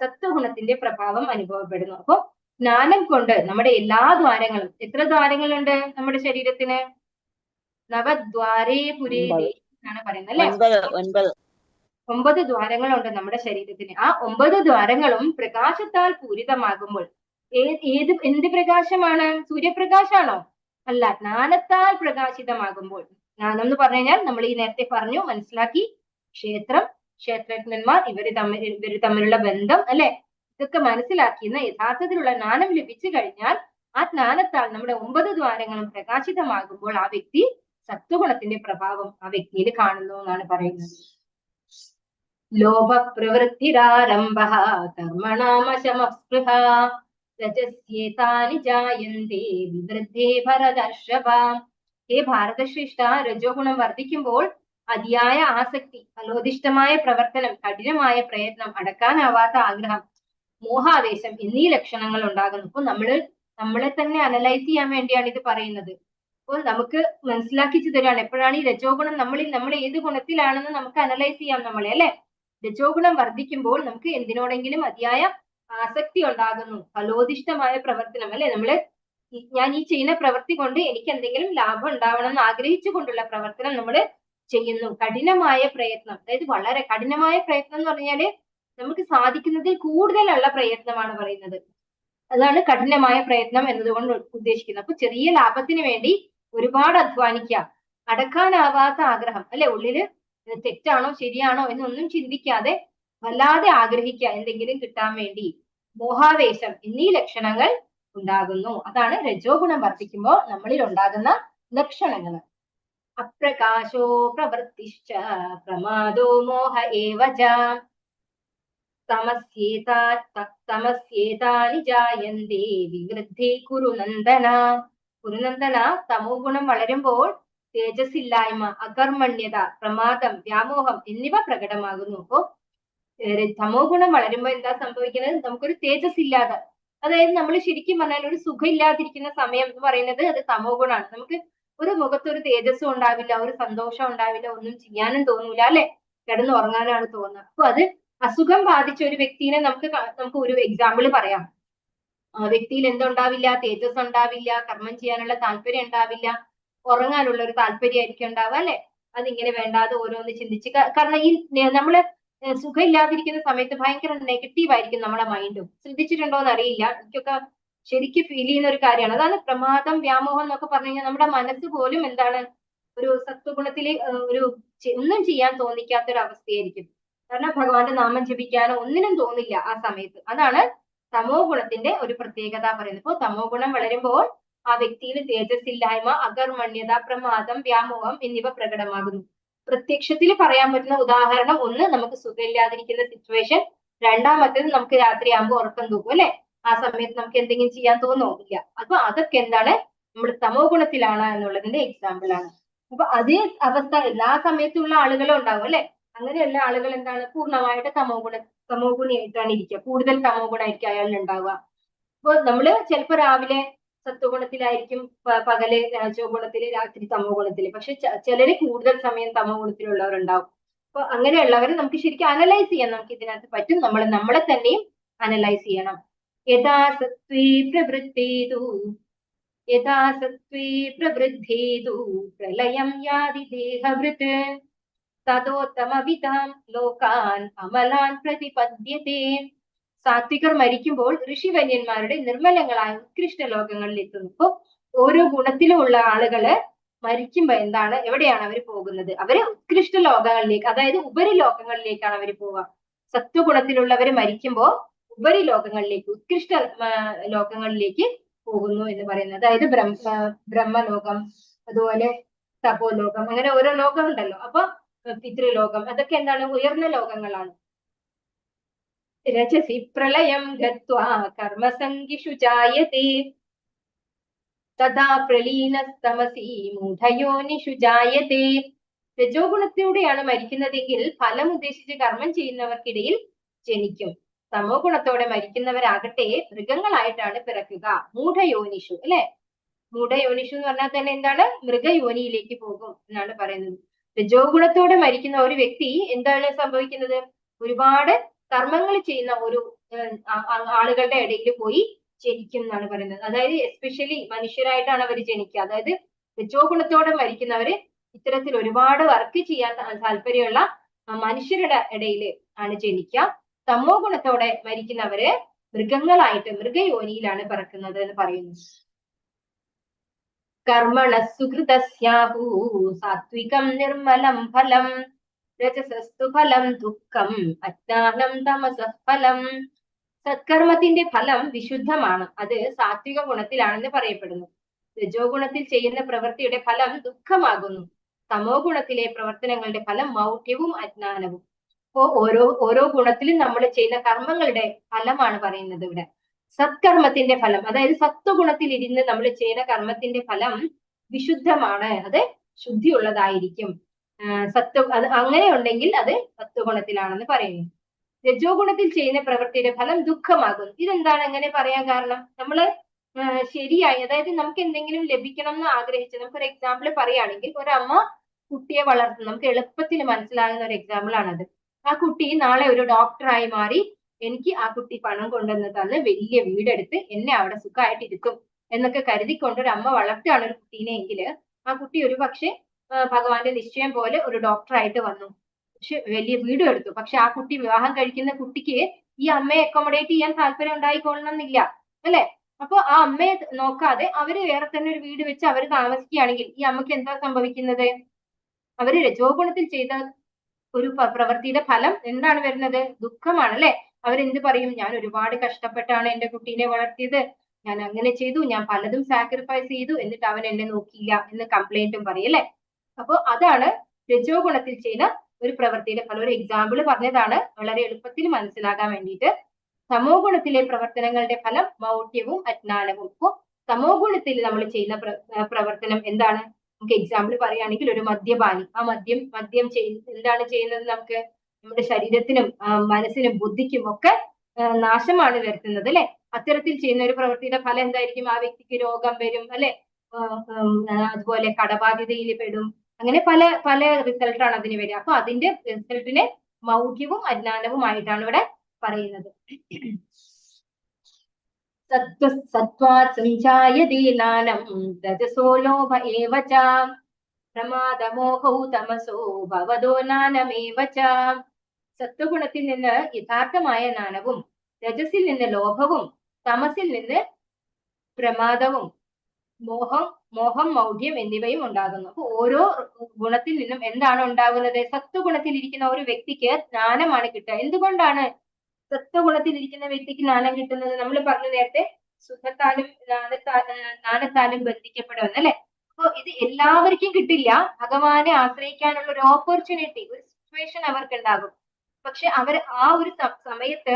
സത്വഗുണത്തിന്റെ പ്രഭാവം അനുഭവപ്പെടുന്നു. അപ്പൊ ജ്ഞാനം കൊണ്ട് നമ്മുടെ എല്ലാ ദ്വാരങ്ങളും, എത്ര ദ്വാരങ്ങളുണ്ട് നമ്മുടെ ശരീരത്തിന്? നവദ്വാരേ പുരേ എന്നാണ് പറയുന്നത് അല്ലെ? 9 ദ്വാരങ്ങളുണ്ട് നമ്മുടെ ശരീരത്തിന്. ആ 9 ദ്വാരങ്ങളും പ്രകാശത്താൽ പൂരിതമാകുമ്പോൾ എന്ത് പ്രകാശമാണ്? സൂര്യപ്രകാശാണോ? അല്ല, ജ്ഞാനത്താൽ പ്രകാശിതമാകുമ്പോൾ. ജ്ഞാനം എന്ന് പറഞ്ഞു കഴിഞ്ഞാൽ നമ്മൾ ഈ നേരത്തെ പറഞ്ഞു, മനസ്സിലാക്കി, ക്ഷേത്രം, ക്ഷേത്രജ്ഞന്മാർ, ഇവര് തമ്മിലുള്ള ബന്ധം അല്ലെ? ഇതൊക്കെ മനസ്സിലാക്കിയെന്ന യഥാർത്ഥത്തിലുള്ള ജ്ഞാനം ലഭിച്ചു കഴിഞ്ഞാൽ ആ ജ്ഞാനത്താൽ നമ്മുടെ 9 ദ്വാരങ്ങളും പ്രകാശിതമാകുമ്പോൾ ആ വ്യക്തി സത്വഗുണത്തിന്റെ പ്രഭാവം ആ വ്യക്തിയിൽ കാണുന്നു എന്നാണ് പറയുന്നത്. ലോഭ പ്രവൃത്തിരാരംഭ കർമ്മണാമശമസ്പൃഹ രജസ്യേതാനി ജായന്തേ വിവൃദ്ധേ ഭരതർഷഭ. ഹേ ഭാരതശ്രേഷ്ഠ, രജോഗുണം വർദ്ധിക്കുമ്പോൾ അതിയായ ആസക്തി, ഫലോദിഷ്ടമായ പ്രവർത്തനം, കഠിനമായ പ്രയത്നം, അടക്കാനാവാത്ത ആഗ്രഹം, മോഹാവേശം എന്നീ ലക്ഷണങ്ങൾ ഉണ്ടാകുന്നു. അപ്പൊ നമ്മളെ തന്നെ അനലൈസ് ചെയ്യാൻ വേണ്ടിയാണ് ഇത് പറയുന്നത്. അപ്പോൾ നമുക്ക് മനസ്സിലാക്കിച്ചു തരാണ് എപ്പോഴാണ് ഈ രജോഗുണം നമ്മൾ ഏത് ഗുണത്തിലാണെന്ന് നമുക്ക് അനലൈസ് ചെയ്യാം നമ്മളെ അല്ലെ? രജോഗുണം വർദ്ധിക്കുമ്പോൾ നമുക്ക് എന്തിനോടെങ്കിലും അതിയായ ആസക്തി ഉണ്ടാകുന്നു, ഫലോദിഷ്ടമായ പ്രവർത്തനം അല്ലെ? ഞാൻ ഈ ചെയ്യുന്ന പ്രവൃത്തി കൊണ്ട് എനിക്ക് എന്തെങ്കിലും ലാഭം ഉണ്ടാവണം എന്ന് ആഗ്രഹിച്ചു കൊണ്ടുള്ള പ്രവർത്തനം നമ്മൾ ചെയ്യുന്നു. കഠിനമായ പ്രയത്നം, അതായത് വളരെ കഠിനമായ പ്രയത്നം എന്ന് പറഞ്ഞാല് നമുക്ക് സാധിക്കുന്നതിൽ കൂടുതലുള്ള പ്രയത്നമാണ് പറയുന്നത്. അതാണ് കഠിനമായ പ്രയത്നം എന്നതുകൊണ്ട് ഉദ്ദേശിക്കുന്നത്. അപ്പൊ ചെറിയ ലാഭത്തിന് വേണ്ടി ഒരുപാട് അധ്വാനിക്കുക, അടക്കാനാവാത്ത ആഗ്രഹം അല്ലെ? ഉള്ളില് തെറ്റാണോ ശരിയാണോ എന്നൊന്നും ചിന്തിക്കാതെ വല്ലാതെ ആഗ്രഹിക്കുക എന്തെങ്കിലും കിട്ടാൻ വേണ്ടി, മോഹാവേശം എന്നീ ലക്ഷണങ്ങൾ ഉണ്ടാകുന്നു. അതാണ് രജോ ഗുണം വർദ്ധിക്കുമ്പോൾ നമ്മളിൽ ഉണ്ടാകുന്ന ലക്ഷണങ്ങൾ. അപ്രകാശോ പ്രവൃത്തിശ്ച പ്രമാദോ മോഹ ഏവച തമസ്യേതാനി ജായന്തേ വിവൃദ്ധി കുരുനന്ദന. കുരുനന്ദന, തമോ ഗുണം വളരുമ്പോൾ തേജസ്സില്ലായ്മ, അകർമ്മണ്യത, പ്രമാദം, വ്യാമോഹം എന്നിവ പ്രകടമാകുന്നു. അപ്പോ തമോ ഗുണം വളരുമ്പോൾ എന്താ സംഭവിക്കുന്നത്? നമുക്കൊരു തേജസ് ഇല്ലാതെ, അതായത് നമ്മൾ ശരിക്കും പറഞ്ഞാൽ ഒരു സുഖം ഇല്ലാതിരിക്കുന്ന സമയം എന്ന് പറയുന്നത് അത് തമോ ഗുണമാണ്. നമുക്ക് ഒരു മുഖത്ത് ഒരു തേജസ്സും ഉണ്ടാവില്ല, ഒരു സന്തോഷം ഉണ്ടാവില്ല, ഒന്നും ചെയ്യാനും തോന്നൂല, അല്ലെ? കിടന്ന് ഉറങ്ങാനാണ് തോന്നുന്നത്. അപ്പൊ അത് അസുഖം ബാധിച്ച ഒരു വ്യക്തിനെ നമുക്ക് ഒരു എക്സാമ്പിൾ പറയാം. ആ വ്യക്തിയിൽ എന്തുണ്ടാവില്ല? തേജസ് ഉണ്ടാവില്ല, കർമ്മം ചെയ്യാനുള്ള താല്പര്യം ഉണ്ടാവില്ല, ഉറങ്ങാനുള്ള ഒരു താല്പര്യമായിരിക്കും ഉണ്ടാവുക, അല്ലെ? അതിങ്ങനെ വേണ്ടാതെ ഓരോന്ന് ചിന്തിച്ച് കാരണം ഈ നമ്മള് സുഖം ഇല്ലാതിരിക്കുന്ന സമയത്ത് ഭയങ്കര നെഗറ്റീവ് ആയിരിക്കും നമ്മുടെ മൈൻഡും. ശ്രദ്ധിച്ചിട്ടുണ്ടോ എന്ന് അറിയില്ല, എനിക്കൊക്കെ ശരിക്കും ഫീൽ ചെയ്യുന്ന ഒരു കാര്യമാണ്. അതാണ് പ്രമാദം, വ്യാമോഹം എന്നൊക്കെ പറഞ്ഞു കഴിഞ്ഞാൽ നമ്മുടെ മനസ്സ് പോലും എന്താണ്, ഒരു സത്വഗുണത്തില് ഒരു ഒന്നും ചെയ്യാൻ തോന്നിക്കാത്ത ഒരു അവസ്ഥയായിരിക്കും. കാരണം ഭഗവാന്റെ നാമം ജപിക്കാനോ ഒന്നിനും തോന്നില്ല ആ സമയത്ത്. അതാണ് തമോ ഗുണത്തിന്റെ ഒരു പ്രത്യേകത പറയുന്നത്. ഇപ്പോൾ തമോ ഗുണം വളരുമ്പോൾ ആ വ്യക്തിയിൽ തേജസ്സില്ലായ്മ, അകർമ്മണ്യത, പ്രമാദം, വ്യാമോഹം എന്നിവ പ്രകടമാകുന്നു. പ്രത്യക്ഷത്തിൽ പറയാൻ പറ്റുന്ന ഉദാഹരണം ഒന്ന്, നമുക്ക് സുഖമില്ലാതിരിക്കുന്ന സിറ്റുവേഷൻ. രണ്ടാമത്തേത് നമുക്ക് രാത്രിയാകുമ്പോൾ ഉറക്കം തൂക്കും, അല്ലെ? ആ സമയത്ത് നമുക്ക് എന്തെങ്കിലും ചെയ്യാൻ തോന്നോ? ഇല്ല. അപ്പൊ അതൊക്കെ എന്താണ്, നമ്മൾ തമോ ഗുണത്തിലാണ് എന്നുള്ളതിന്റെ എക്സാമ്പിൾ ആണ്. അപ്പൊ അതേ അവസ്ഥ എല്ലാ സമയത്തുള്ള ആളുകളും ഉണ്ടാവും, അല്ലെ? അങ്ങനെയുള്ള ആളുകൾ എന്താണ്, പൂർണ്ണമായിട്ട് തമോ ഗുണിയായിട്ടാണ് ഇരിക്കുക. കൂടുതൽ തമോ ഗുണമായിരിക്കും അയാളിൽ ഉണ്ടാവുക. അപ്പൊ നമ്മള് ചിലപ്പോ രാവിലെ സത്വഗുണത്തിലായിരിക്കും, പകല് രജോ ഗുണത്തില്, രാത്രി തമോ ഗുണത്തില്. പക്ഷെ ചിലര് കൂടുതൽ സമയം തമോ ഗുണത്തിലുള്ളവരുണ്ടാവും. അപ്പൊ അങ്ങനെയുള്ളവരെ നമുക്ക് ശരിക്കും അനലൈസ് ചെയ്യാൻ നമുക്ക് ഇതിനകത്ത് പറ്റും. നമ്മളെ തന്നെയും അനലൈസ് ചെയ്യണം. യഥാ സത്വേ പ്രവൃത്തേതു പ്രലയം യാതി ദേഹവൃത് തതോത്തമവിതാം ലോകാൻ അമലാൻ പ്രതിപദ്യത്തെ. സാത്വികർ മരിക്കുമ്പോൾ ഋഷിവര്യന്മാരുടെ നിർമ്മലങ്ങളായ ഉത്കൃഷ്ട ലോകങ്ങളിൽ എത്തുന്നു. ഇപ്പൊ ഓരോ ഗുണത്തിലുമുള്ള ആളുകള് മരിക്കുമ്പോ എന്താണ്, എവിടെയാണ് അവർ പോകുന്നത്? അവര് ഉത്കൃഷ്ട ലോകങ്ങളിലേക്ക്, അതായത് ഉപരിലോകങ്ങളിലേക്കാണ് അവർ പോവുക. സത്വഗുണത്തിലുള്ളവര് മരിക്കുമ്പോ ഉപരിലോകങ്ങളിലേക്ക്, ഉത്കൃഷ്ട ലോകങ്ങളിലേക്ക് പോകുന്നു എന്ന് പറയുന്നത്. അതായത് ബ്രഹ്മലോകം, അതുപോലെ തപോലോകം, അങ്ങനെ ഓരോ ലോകമുണ്ടല്ലോ. അപ്പൊ പിതൃലോകം, അതൊക്കെ എന്താണ്, ഉയർന്ന ലോകങ്ങളാണ്. രജസി പ്രളയം ഗത്വാ കർമ്മസംഗിഷു ജായത്തെ തഥാ പ്രലീനസ്തമസി മൂഢയോനിഷു ജായത്തെ. രജോ ഗുണത്തിലൂടെയാണ് മരിക്കുന്നതെങ്കിൽ ഫലം ഉദ്ദേശിച്ച് കർമ്മം ചെയ്യുന്നവർക്കിടയിൽ ജനിക്കും. തമോ ഗുണത്തോടെ മരിക്കുന്നവരാകട്ടെ മൃഗങ്ങളായിട്ടാണ് പിറക്കുക. മൂഢയോനിഷു, അല്ലെ? മൂഢയോനിഷു എന്ന് പറഞ്ഞാൽ തന്നെ എന്താണ്, മൃഗയോനിയിലേക്ക് പോകും എന്നാണ് പറയുന്നത്. രജോ ഗുണത്തോടെ മരിക്കുന്ന ഒരു വ്യക്തി എന്താണ് സംഭവിക്കുന്നത്? ഒരുപാട് കർമ്മങ്ങൾ ചെയ്യുന്ന ഒരു ആളുകളുടെ ഇടയിൽ പോയി ജനിക്കും എന്നാണ് പറയുന്നത്. അതായത് എസ്പെഷ്യലി മനുഷ്യരായിട്ടാണ് അവർ ജനിക്കുക. അതായത് രജോ ഗുണത്തോടെ മരിക്കുന്നവര് ഇത്തരത്തിൽ ഒരുപാട് വർക്ക് ചെയ്യാൻ താല്പര്യമുള്ള മനുഷ്യരുടെ ഇടയിൽ ആണ് ജനിക്കുക. തമോ ഗുണത്തോടെ മരിക്കുന്നവര് മൃഗങ്ങളായിട്ട്, മൃഗയോനിയിലാണ് പിറക്കുന്നത് എന്ന് പറയുന്നു. കർമ്മണ സുഹൃതസ്യാഹു സാത്വികം നിർമ്മലം ഫലം രജസസ്തു ഫലം ദുഃഖം അജ്ഞാനം തമസഃ ഫലം. സത്കർമ്മത്തിന്റെ ഫലം വിശുദ്ധമാണ്, അത് സാത്വിക ഗുണത്തിലാണെന്ന് പറയപ്പെടുന്നു. രജോ ഗുണത്തിൽ ചെയ്യുന്ന പ്രവൃത്തിയുടെ ഫലം ദുഃഖമാകുന്നു. തമോ ഗുണത്തിലെ പ്രവർത്തനങ്ങളുടെ ഫലം മൗഢ്യവും അജ്ഞാനവും. അപ്പോ ഓരോ ഗുണത്തിലും നമ്മൾ ചെയ്യുന്ന കർമ്മങ്ങളുടെ ഫലമാണ് പറയുന്നത് ഇവിടെ. സത്കർമ്മത്തിന്റെ ഫലം, അതായത് സത്വഗുണത്തിൽ ഇരുന്ന് നമ്മൾ ചെയ്യുന്ന കർമ്മത്തിന്റെ ഫലം വിശുദ്ധമാണ്, അത് ശുദ്ധിയുള്ളതായിരിക്കും. അത് അങ്ങനെ ഉണ്ടെങ്കിൽ അത് സത്വഗുണത്തിലാണെന്ന് പറയുന്നു. രജോ ഗുണത്തിൽ ചെയ്യുന്ന പ്രവൃത്തിയുടെ ഫലം ദുഃഖമാകുന്നു. ഇതെന്താണ് അങ്ങനെ പറയാൻ കാരണം? നമ്മള് ശരിയായി, അതായത് നമുക്ക് എന്തെങ്കിലും ലഭിക്കണം എന്ന് ആഗ്രഹിച്ച്, നമുക്കൊരു എക്സാമ്പിൾ പറയുകയാണെങ്കിൽ, ഒരമ്മ കുട്ടിയെ വളർത്തുന്നു. നമുക്ക് എളുപ്പത്തിൽ മനസ്സിലാകുന്ന ഒരു എക്സാമ്പിൾ ആണത്. ആ കുട്ടി നാളെ ഒരു ഡോക്ടറായി മാറി എനിക്ക് ആ കുട്ടി പണം കൊണ്ടുവന്ന് തന്ന് വലിയ വീടെടുത്ത് എന്നെ അവിടെ സുഖമായിട്ട് ഇരുത്തും എന്നൊക്കെ കരുതിക്കൊണ്ട് ഒരു അമ്മ വളർത്തുകയാണ് ഒരു കുട്ടീനെ എങ്കിൽ, ആ കുട്ടി ഒരു പക്ഷെ ഭഗവാന്റെ നിശ്ചയം പോലെ ഒരു ഡോക്ടറായിട്ട് വന്നു, പക്ഷെ വലിയ വീടും എടുത്തു. പക്ഷെ ആ കുട്ടി വിവാഹം കഴിക്കുന്ന കുട്ടിക്ക് ഈ അമ്മയെ അക്കോമഡേറ്റ് ചെയ്യാൻ താല്പര്യം ഉണ്ടായിക്കൊള്ളണം എന്നില്ല, അല്ലെ? അപ്പൊ ആ അമ്മയെ നോക്കാതെ അവര് വേറെ തന്നെ ഒരു വീട് വെച്ച് അവര് താമസിക്കുകയാണെങ്കിൽ ഈ അമ്മക്ക് എന്താ സംഭവിക്കുന്നത്? അവര് രജോ ഗുണത്തിൽ ചെയ്ത ഒരു പ്രവൃത്തിയുടെ ഫലം എന്താണ് വരുന്നത്? ദുഃഖമാണ്, അല്ലെ? അവരെന്ത് പറയും? ഞാൻ ഒരുപാട് കഷ്ടപ്പെട്ടാണ് എന്റെ കുട്ടീനെ വളർത്തിയത്, ഞാൻ അങ്ങനെ ചെയ്തു, ഞാൻ പലതും സാക്രിഫൈസ് ചെയ്തു, എന്നിട്ട് അവൻ എന്നെ നോക്കിയില്ല എന്ന് കംപ്ലൈന്റും പറയും, അല്ലെ? അപ്പൊ അതാണ് രജോ ഗുണത്തിൽ ചെയ്യുന്ന ഒരു പ്രവൃത്തിയുടെ ഫലം. ഒരു എക്സാമ്പിൾ പറഞ്ഞതാണ് വളരെ എളുപ്പത്തിൽ മനസ്സിലാകാൻ വേണ്ടിയിട്ട്. തമോ ഗുണത്തിലെ പ്രവർത്തനങ്ങളുടെ ഫലം മൗഢ്യവും അജ്ഞാനവും. ഇപ്പോ തമോ ഗുണത്തിൽ നമ്മൾ ചെയ്യുന്ന പ്രവർത്തനം എന്താണ്? നമുക്ക് എക്സാമ്പിൾ പറയുകയാണെങ്കിൽ ഒരു മദ്യപാനി, ആ മദ്യം എന്താണ് ചെയ്യുന്നത്? നമുക്ക് നമ്മുടെ ശരീരത്തിനും മനസ്സിനും ബുദ്ധിക്കും ഒക്കെ നാശമാണ് വരുത്തുന്നത് അല്ലെ. അത്തരത്തിൽ ചെയ്യുന്ന ഒരു പ്രവൃത്തിയുടെ ഫലം എന്തായിരിക്കും? ആ വ്യക്തിക്ക് രോഗം വരും അല്ലെ, അതുപോലെ കടബാധ്യതയിൽ പെടും, അങ്ങനെ പല പല റിസൾട്ടാണ് അതിന് വരിക. അപ്പൊ അതിന്റെ റിസൾട്ടിനെ മൗഢ്യവും അജ്ഞാനവുമായിട്ടാണ് ഇവിടെ പറയുന്നത്. സത്വാത് സഞ്ജായതേ നാനം രജസോ ലോഭ ഏവ ച പ്രമാദമോഹൗ തമസോ ഭവദോ നാനമേവ ച. സത്വഗുണത്തിൽ നിന്ന് യഥാർത്ഥമായ നാനവും, രജസിൽ നിന്ന് ലോഭവും, തമസിൽ നിന്ന് പ്രമാദവും, മോഹം മൗഢ്യം എന്നിവയും ഉണ്ടാകുന്നു. അപ്പൊ ഓരോ ഗുണത്തിൽ നിന്നും എന്താണ് ഉണ്ടാകുന്നത്? സത്വഗുണത്തിൽ ഇരിക്കുന്ന ഒരു വ്യക്തിക്ക് ജ്ഞാനമാണ് കിട്ടുക. എന്തുകൊണ്ടാണ് സത്വഗുണത്തിൽ ഇരിക്കുന്ന വ്യക്തിക്ക് ജ്ഞാനം കിട്ടുന്നത്? നമ്മൾ പറഞ്ഞു നേരത്തെ, സുഖത്താലും ജ്ഞാനത്താലും ബന്ധിക്കപ്പെടുമെന്ന് അല്ലെ. അപ്പൊ ഇത് എല്ലാവർക്കും കിട്ടില്ല. ഭഗവാനെ ആശ്രയിക്കാനുള്ള ഒരു ഓപ്പർച്യൂണിറ്റി, ഒരു സിറ്റുവേഷൻ അവർക്ക് ഉണ്ടാകും. പക്ഷെ അവർ ആ ഒരു സമയത്ത്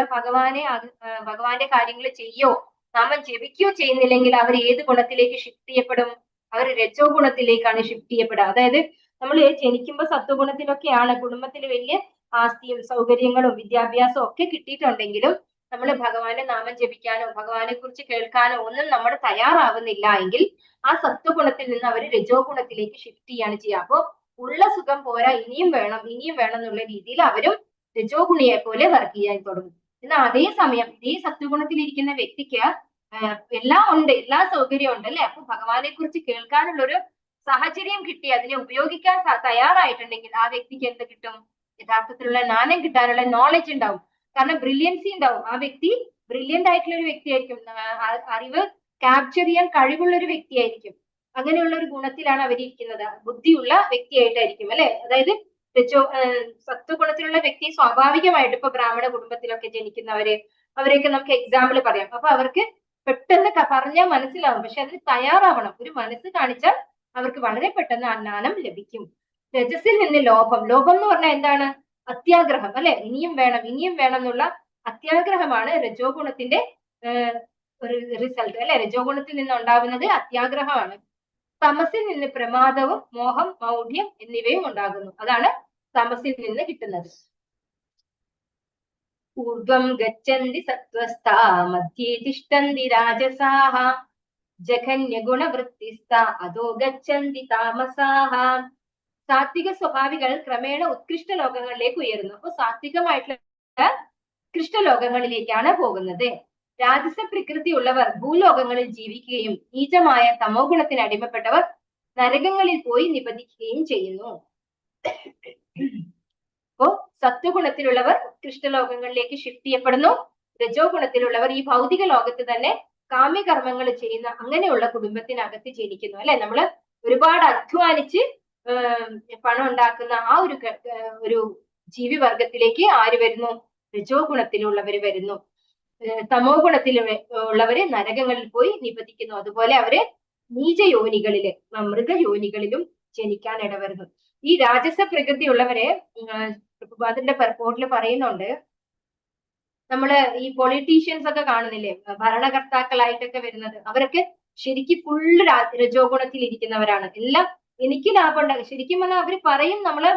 ഭഗവാന്റെ കാര്യങ്ങൾ ചെയ്യോ നാമം ജപിക്കുകയോ ചെയ്യുന്നില്ലെങ്കിൽ അവർ ഏത് ഗുണത്തിലേക്ക് ഷിഫ്റ്റ് ചെയ്യപ്പെടും? അവർ രജോ ഗുണത്തിലേക്കാണ് ഷിഫ്റ്റ് ചെയ്യപ്പെടുക. അതായത് നമ്മൾ ജനിക്കുമ്പോൾ സത്വഗുണത്തിലൊക്കെയാണ്, കുടുംബത്തിൽ വലിയ ആസ്തിയും സൗകര്യങ്ങളും വിദ്യാഭ്യാസവും ഒക്കെ കിട്ടിയിട്ടുണ്ടെങ്കിലും നമ്മൾ ഭഗവാന്റെ നാമം ജപിക്കാനോ ഭഗവാനെ കുറിച്ച് കേൾക്കാനോ ഒന്നും നമ്മൾ തയ്യാറാവുന്നില്ല എങ്കിൽ ആ സത്വഗുണത്തിൽ നിന്ന് അവർ രജോ ഗുണത്തിലേക്ക് ഷിഫ്റ്റ് ചെയ്യാണ് ചെയ്യുക. അപ്പോ ഉള്ള സുഖം പോരാ, ഇനിയും വേണം എന്നുള്ള രീതിയിൽ അവരും രജോ ഗുണിയെ പോലെ വർക്ക് ചെയ്യാൻ തുടങ്ങും. എന്നാൽ അതേസമയം ഇതേ സത്വഗുണത്തിലിരിക്കുന്ന വ്യക്തിക്ക് എല്ലാം ഉണ്ട്, എല്ലാ സൗകര്യവും ഉണ്ട് അല്ലെ. അപ്പൊ ഭഗവാനെ കുറിച്ച് കേൾക്കാനുള്ള ഒരു സാഹചര്യം കിട്ടി അതിനെ ഉപയോഗിക്കാൻ തയ്യാറായിട്ടുണ്ടെങ്കിൽ ആ വ്യക്തിക്ക് എന്ത് കിട്ടും? യഥാർത്ഥത്തിലുള്ള ജ്ഞാനം കിട്ടാനുള്ള നോളജ് ഉണ്ടാവും. കാരണം ബ്രില്യൻസി ഉണ്ടാവും. ആ വ്യക്തി ബ്രില്യന്റ് ആയിട്ടുള്ള ഒരു വ്യക്തിയായിരിക്കും, അറിവ് ക്യാപ്ചർ ചെയ്യാൻ കഴിവുള്ള ഒരു വ്യക്തിയായിരിക്കും. അങ്ങനെയുള്ള ഒരു ഗുണത്തിലാണ് അവരിയ്ക്കുന്നത്, ബുദ്ധിയുള്ള വ്യക്തിയായിട്ടായിരിക്കും അല്ലെ. അതായത് സത്വഗുണത്തിലുള്ള വ്യക്തി സ്വാഭാവികമായിട്ട് ഇപ്പൊ ബ്രാഹ്മണ കുടുംബത്തിലൊക്കെ അവരെയൊക്കെ നമുക്ക് എക്സാമ്പിൾ പറയാം. അപ്പൊ അവർക്ക് പെട്ടെന്ന് പറഞ്ഞാൽ മനസ്സിലാവും. പക്ഷെ അതിന് തയ്യാറാവണം. ഒരു മനസ്സ് കാണിച്ചാൽ അവർക്ക് വളരെ പെട്ടെന്ന് ആ ജ്ഞാനം ലഭിക്കും. രജസിൽ നിന്ന് ലോഭം എന്ന് പറഞ്ഞാൽ എന്താണ്? അത്യാഗ്രഹം അല്ലെ. ഇനിയും വേണം എന്നുള്ള അത്യാഗ്രഹമാണ് രജോ ഗുണത്തിന്റെ ഒരു റിസൾട്ട് അല്ലെ. രജോ ഗുണത്തിൽ നിന്ന് ഉണ്ടാകുന്നത് അത്യാഗ്രഹമാണ്. തമസിൽ നിന്ന് പ്രമാദവും മോഹം മൗഢ്യം എന്നിവയും ഉണ്ടാകുന്നു. അതാണ് തമസിൽ നിന്ന് കിട്ടുന്നത്. ഊർധ്വം ഗച്ഛന്തി സത്വസ്ഥാ മധ്യേ തിഷ്ഠന്തി രാജസാഹ ജഘന്യ ഗുണവൃത്തിസ്ഥ അധോ ഗച്ഛന്തി താമസാഹ. സാത്വിക സ്വഭാവികൾ ക്രമേണ ഉത്കൃഷ്ട ലോകങ്ങളിലേക്ക് ഉയരുന്നു. അപ്പൊ സാത്വികമായിട്ടുള്ള ഉത്കൃഷ്ട ലോകങ്ങളിലേക്കാണ് പോകുന്നത്. രാജസ പ്രകൃതി ഉള്ളവർ ഭൂലോകങ്ങളിൽ ജീവിക്കുകയും നീചമായ തമോ ഗുണത്തിന് അടിമപ്പെട്ടവർ നരകങ്ങളിൽ പോയി നിബന്ധിക്കുകയും ചെയ്യുന്നു. അപ്പോ സത്വഗുണത്തിലുള്ളവർ ഉത്കൃഷ്ട ലോകങ്ങളിലേക്ക് ഷിഫ്റ്റ് ചെയ്യപ്പെടുന്നു. രജോ ഗുണത്തിലുള്ളവർ ഈ ഭൗതിക ലോകത്ത് തന്നെ കാമ്യകർമ്മങ്ങൾ ചെയ്യുന്ന അങ്ങനെയുള്ള കുടുംബത്തിനകത്ത് ജനിക്കുന്നു അല്ലെ. നമ്മള് ഒരുപാട് അധ്വാനിച്ച് പണം ഉണ്ടാക്കുന്ന ആ ഒരു ജീവിവർഗത്തിലേക്ക് ആര് വരുന്നു? രജോ ഗുണത്തിലുള്ളവർ വരുന്നു. തമോ ഗുണത്തിൽ ഉള്ളവര് നരകങ്ങളിൽ പോയി നിബന്ധിക്കുന്നു. അതുപോലെ അവര് നീചയോനികളില് മൃഗയോനികളിലും ജനിക്കാൻ ഇടവരുന്നു. ഈ രാജസ പ്രകൃതി ഉള്ളവരെ പ്രഭുപാദന്റെ പർപ്പോട്ടിൽ പറയുന്നുണ്ട്. നമ്മള് ഈ പൊളിറ്റീഷ്യൻസ് ഒക്കെ കാണുന്നില്ലേ, ഭരണകർത്താക്കളായിട്ടൊക്കെ വരുന്നത്, അവരൊക്കെ ശരിക്കും ഫുള്ള് രജോ ഗുണത്തിൽ ഇരിക്കുന്നവരാണ്. എല്ലാം എനിക്ക് ലാഭം ഉണ്ടാകും ശരിക്കും പറഞ്ഞാൽ അവര് പറയും. നമ്മള്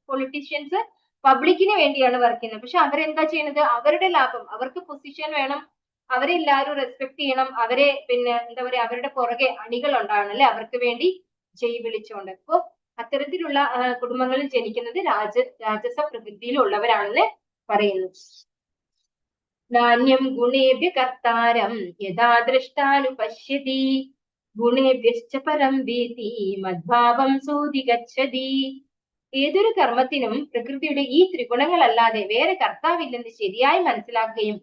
പൊളിറ്റീഷ്യൻസ് പബ്ലിക്കിന് വേണ്ടിയാണ് വർക്ക് ചെയ്യുന്നത്. പക്ഷെ അവരെന്താ ചെയ്യുന്നത്? അവരുടെ ലാഭം, അവർക്ക് പൊസിഷൻ വേണം, അവരെ എല്ലാവരും റെസ്പെക്ട് ചെയ്യണം, അവരെ എന്താ പറയാ, അവരുടെ പുറകെ അണികൾ ഉണ്ടാകണം അല്ലെ, അവർക്ക് വേണ്ടി ജയ് വിളിച്ചുകൊണ്ട്. അപ്പോ അത്തരത്തിലുള്ള കുടുംബങ്ങളിൽ ജനിക്കുന്നത് രാജസ പ്രകൃതിയിലുള്ളവരാണെന്ന് പറയുന്നു. നാണ്യം ഗുണേഭ്യ കർത്താരം യഥാ ദൃഷ്ടാനുപശ്യതി ഗുണേഭ്യശ്ച പരം വേതി മദ്ഭാവം സൂതി ഗച്ഛതി. ഏതൊരു കർമ്മത്തിനും പ്രകൃതിയുടെ ഈ ത്രിഗുണങ്ങളല്ലാതെ വേറെ കർത്താവില്ലെന്ന് ശരിയായി മനസ്സിലാക്കുകയും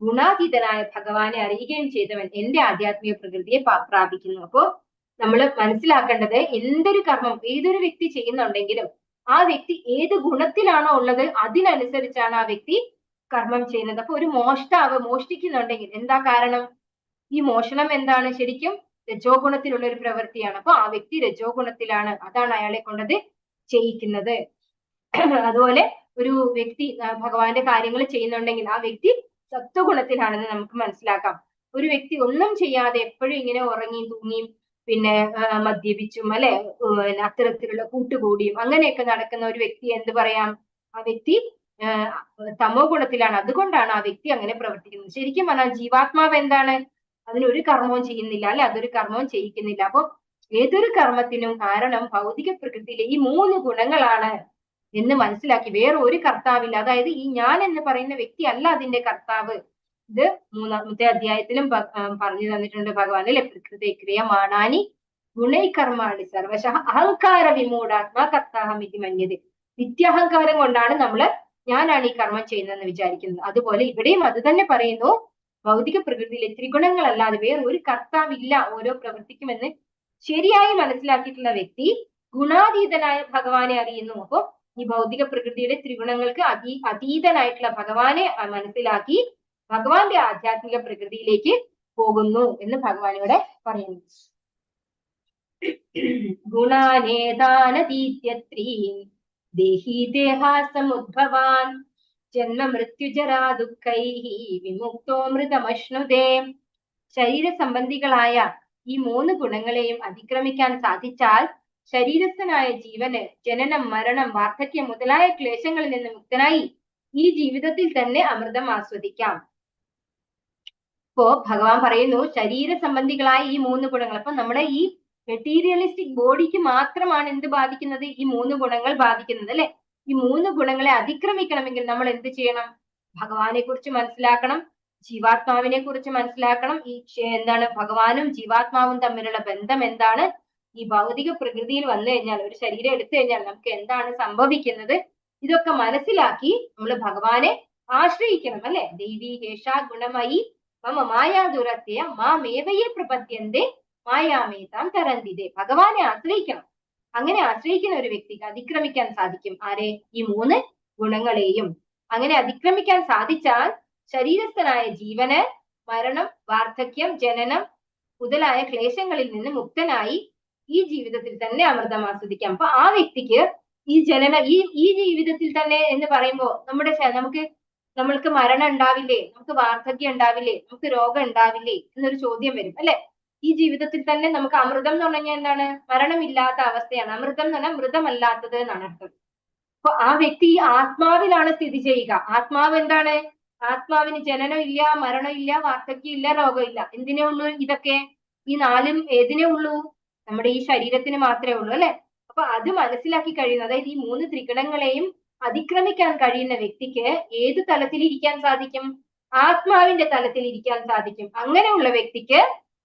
ഗുണാതീതനായ ഭഗവാനെ അറിയുകയും ചെയ്തവൻ എന്റെ ആധ്യാത്മിക പ്രകൃതിയെ പ്രാപിക്കുന്നു. അപ്പോ നമ്മൾ മനസ്സിലാക്കേണ്ടത്, എന്തൊരു കർമ്മം ഏതൊരു വ്യക്തി ചെയ്യുന്നുണ്ടെങ്കിലും ആ വ്യക്തി ഏത് ഗുണത്തിലാണോ ഉള്ളത് അതിനനുസരിച്ചാണ് ആ വ്യക്തി കർമ്മം ചെയ്യുന്നത്. അപ്പൊ ഒരു മോഷ്ടാവ് മോഷ്ടിക്കുന്നുണ്ടെങ്കിൽ എന്താ കാരണം? ഈ മോഷണം എന്താണ്? ശരിക്കും രജോ ഗുണത്തിലുള്ള ഒരു പ്രവൃത്തിയാണ്. അപ്പൊ ആ വ്യക്തി രജോ ഗുണത്തിലാണ്, അതാണ് അയാളെ കൊണ്ടത് ചെയ്യിക്കുന്നത്. അതുപോലെ ഒരു വ്യക്തി ഭഗവാന്റെ കാര്യങ്ങൾ ചെയ്യുന്നുണ്ടെങ്കിൽ ആ വ്യക്തി സത്വഗുണത്തിലാണെന്ന് നമുക്ക് മനസ്സിലാക്കാം. ഒരു വ്യക്തി ഒന്നും ചെയ്യാതെ എപ്പോഴും ഇങ്ങനെ ഉറങ്ങിയും തൂങ്ങിയും മദ്യപിച്ചും അല്ലെ അത്തരത്തിലുള്ള കൂട്ടുകൂടിയും അങ്ങനെയൊക്കെ നടക്കുന്ന ഒരു വ്യക്തി എന്ത് പറയാം? ആ വ്യക്തി തമോ ഗുണത്തിലാണ്. അതുകൊണ്ടാണ് ആ വ്യക്തി അങ്ങനെ പ്രവർത്തിക്കുന്നത്. ശരിക്കും പറഞ്ഞാൽ ജീവാത്മാവ് എന്താണ്? അതിനൊരു കർമ്മവും ചെയ്യുന്നില്ല, അല്ലെ? അതൊരു കർമ്മവും ചെയ്യിക്കുന്നില്ല. അപ്പൊ ഏതൊരു കർമ്മത്തിനും കാരണം ഭൗതിക പ്രകൃതിയിലെ ഈ 3 ഗുണങ്ങളാണ് എന്ന് മനസ്സിലാക്കി വേറെ ഒരു കർത്താവില്ല. അതായത് ഈ ഞാൻ എന്ന് പറയുന്ന വ്യക്തി അല്ല അതിന്റെ കർത്താവ്. ഇത് 3-ാമത്തെ അധ്യായത്തിലും പറഞ്ഞു തന്നിട്ടുണ്ട് ഭഗവാൻ, അല്ലെ? പ്രകൃതി ക്രിയമാണാനി ഗുണൈകർമാണി സർവശഃ അഹങ്കാര വിമൂഢാത്മാ കർത്താഹം ഇതി മന്യതേ. നിത്യഹങ്കാരം കൊണ്ടാണ് നമ്മൾ ഞാനാണ് ഈ കർമ്മം ചെയ്യുന്നതെന്ന് വിചാരിക്കുന്നത്. അതുപോലെ ഇവിടെയും അത് തന്നെ പറയുന്നു. ഭൗതിക പ്രകൃതിയിലെ ത്രിഗുണങ്ങളല്ലാതെ വേറെ ഒരു കർത്താവില്ല ഓരോ പ്രവൃത്തിക്കുമെന്ന് ശരിയായി മനസ്സിലാക്കിയിട്ടുള്ള വ്യക്തി ഗുണാതീതനായ ഭഗവാനെ അറിയുന്നു. അപ്പോ ഈ ഭൗതിക പ്രകൃതിയുടെ ത്രിഗുണങ്ങൾക്ക് അതീതനായിട്ടുള്ള ഭഗവാനെ മനസ്സിലാക്കി ഭഗവാന്റെ ആധ്യാത്മിക പ്രകൃതിയിലേക്ക് പോകുന്നു എന്ന് ഭഗവാൻ ഇവിടെ പറയുന്നു. ഗുണാനേതാനതീത്യത്രീൻ ദേഹി ദേഹാസമുദ്ഭവാൻ ജന്മ മൃത്യുജരാ ദുഃഖൈഹി വിമുക്തോ മൃതമശ്നുതേ. ശരീര സംബന്ധികളായ ഈ 3 ഗുണങ്ങളെയും അതിക്രമിക്കാൻ സാധിച്ചാൽ ശരീരസ്ഥനായ ജീവന് ജനനം, മരണം, വാർദ്ധക്യം മുതലായ ക്ലേശങ്ങളിൽ നിന്ന് മുക്തനായി ഈ ജീവിതത്തിൽ തന്നെ അമൃതം ആസ്വദിക്കാം. ഇപ്പോ ഭഗവാൻ പറയുന്നു ശരീര സംബന്ധികളായ ഈ 3 ഗുണങ്ങൾ. അപ്പൊ നമ്മുടെ ഈ മെറ്റീരിയലിസ്റ്റിക് ബോഡിക്ക് മാത്രമാണ് എന്ത് ബാധിക്കുന്നത്? ഈ 3 ഗുണങ്ങൾ ബാധിക്കുന്നത്, അല്ലെ? ഈ 3 ഗുണങ്ങളെ അതിക്രമിക്കണമെങ്കിൽ നമ്മൾ എന്ത് ചെയ്യണം? ഭഗവാനെ കുറിച്ച് മനസ്സിലാക്കണം, ജീവാത്മാവിനെ കുറിച്ച് മനസ്സിലാക്കണം. ഈ എന്താണ് ഭഗവാനും ജീവാത്മാവും തമ്മിലുള്ള ബന്ധം എന്താണ്? ഈ ഭൗതിക പ്രകൃതിയിൽ വന്നു കഴിഞ്ഞാൽ, ഒരു ശരീരം എടുത്തു കഴിഞ്ഞാൽ നമുക്ക് എന്താണ് സംഭവിക്കുന്നത്? ഇതൊക്കെ മനസ്സിലാക്കി നമ്മൾ ഭഗവാനെ ആശ്രയിക്കണം, അല്ലെ? ദേവി ഹേഷാ ഗുണമയി മമ മായാദുരത്യ മാമേവയെ പ്രപദ്യന്തേ മായാമേതാം തരന്തിതേ. ഭഗവാനെ ആശ്രയിക്കണം. അങ്ങനെ ആശ്രയിക്കുന്ന ഒരു വ്യക്തിക്ക് അതിക്രമിക്കാൻ സാധിക്കും. ആരെ? ഈ 3 ഗുണങ്ങളെയും. അങ്ങനെ അതിക്രമിക്കാൻ സാധിച്ചാൽ ശരീരസ്ഥനായ ജീവന് മരണം, വാർദ്ധക്യം, ജനനം മുതലായ ക്ലേശങ്ങളിൽ നിന്ന് മുക്തനായി ഈ ജീവിതത്തിൽ തന്നെ അമൃതം ആസ്വദിക്കാം. അപ്പൊ ആ വ്യക്തിക്ക് ഈ ഈ ജീവിതത്തിൽ തന്നെ എന്ന് പറയുമ്പോൾ നമ്മൾക്ക് മരണം ഉണ്ടാവില്ലേ? നമുക്ക് വാർദ്ധക്യം ഉണ്ടാവില്ലേ? നമുക്ക് രോഗം ഉണ്ടാവില്ലേ എന്നൊരു ചോദ്യം വരും, അല്ലെ? ഈ ജീവിതത്തിൽ തന്നെ നമുക്ക് അമൃതം എന്ന് പറഞ്ഞാൽ എന്താണ്? മരണമില്ലാത്ത അവസ്ഥയാണ്. അമൃതം എന്ന് പറഞ്ഞാൽ മൃതമല്ലാത്തത് എന്നാണ് അർത്ഥം. അപ്പൊ ആ വ്യക്തി ആത്മാവിലാണ് സ്ഥിതി ചെയ്യുക. ആത്മാവ് എന്താണ്? ആത്മാവിന് ജനനം ഇല്ല, മരണം ഇല്ല, വാർദ്ധക്യം ഇല്ല, രോഗമില്ല. എന്തിനേ ഉള്ളൂ ഇതൊക്കെ? ഈ 4ഉം ഏതിനേ ഉള്ളൂ? നമ്മുടെ ഈ ശരീരത്തിന് മാത്രമേ ഉള്ളൂ, അല്ലെ? അപ്പൊ അത് മനസ്സിലാക്കി കഴിയുന്ന, അതായത് ഈ 3 ത്രിഗുണങ്ങളെയും അതിക്രമിക്കാൻ കഴിയുന്ന വ്യക്തിക്ക് ഏത് തലത്തിൽ ഇരിക്കാൻ സാധിക്കും? ആത്മാവിന്റെ തലത്തിൽ ഇരിക്കാൻ സാധിക്കും. അങ്ങനെയുള്ള വ്യക്തിക്ക്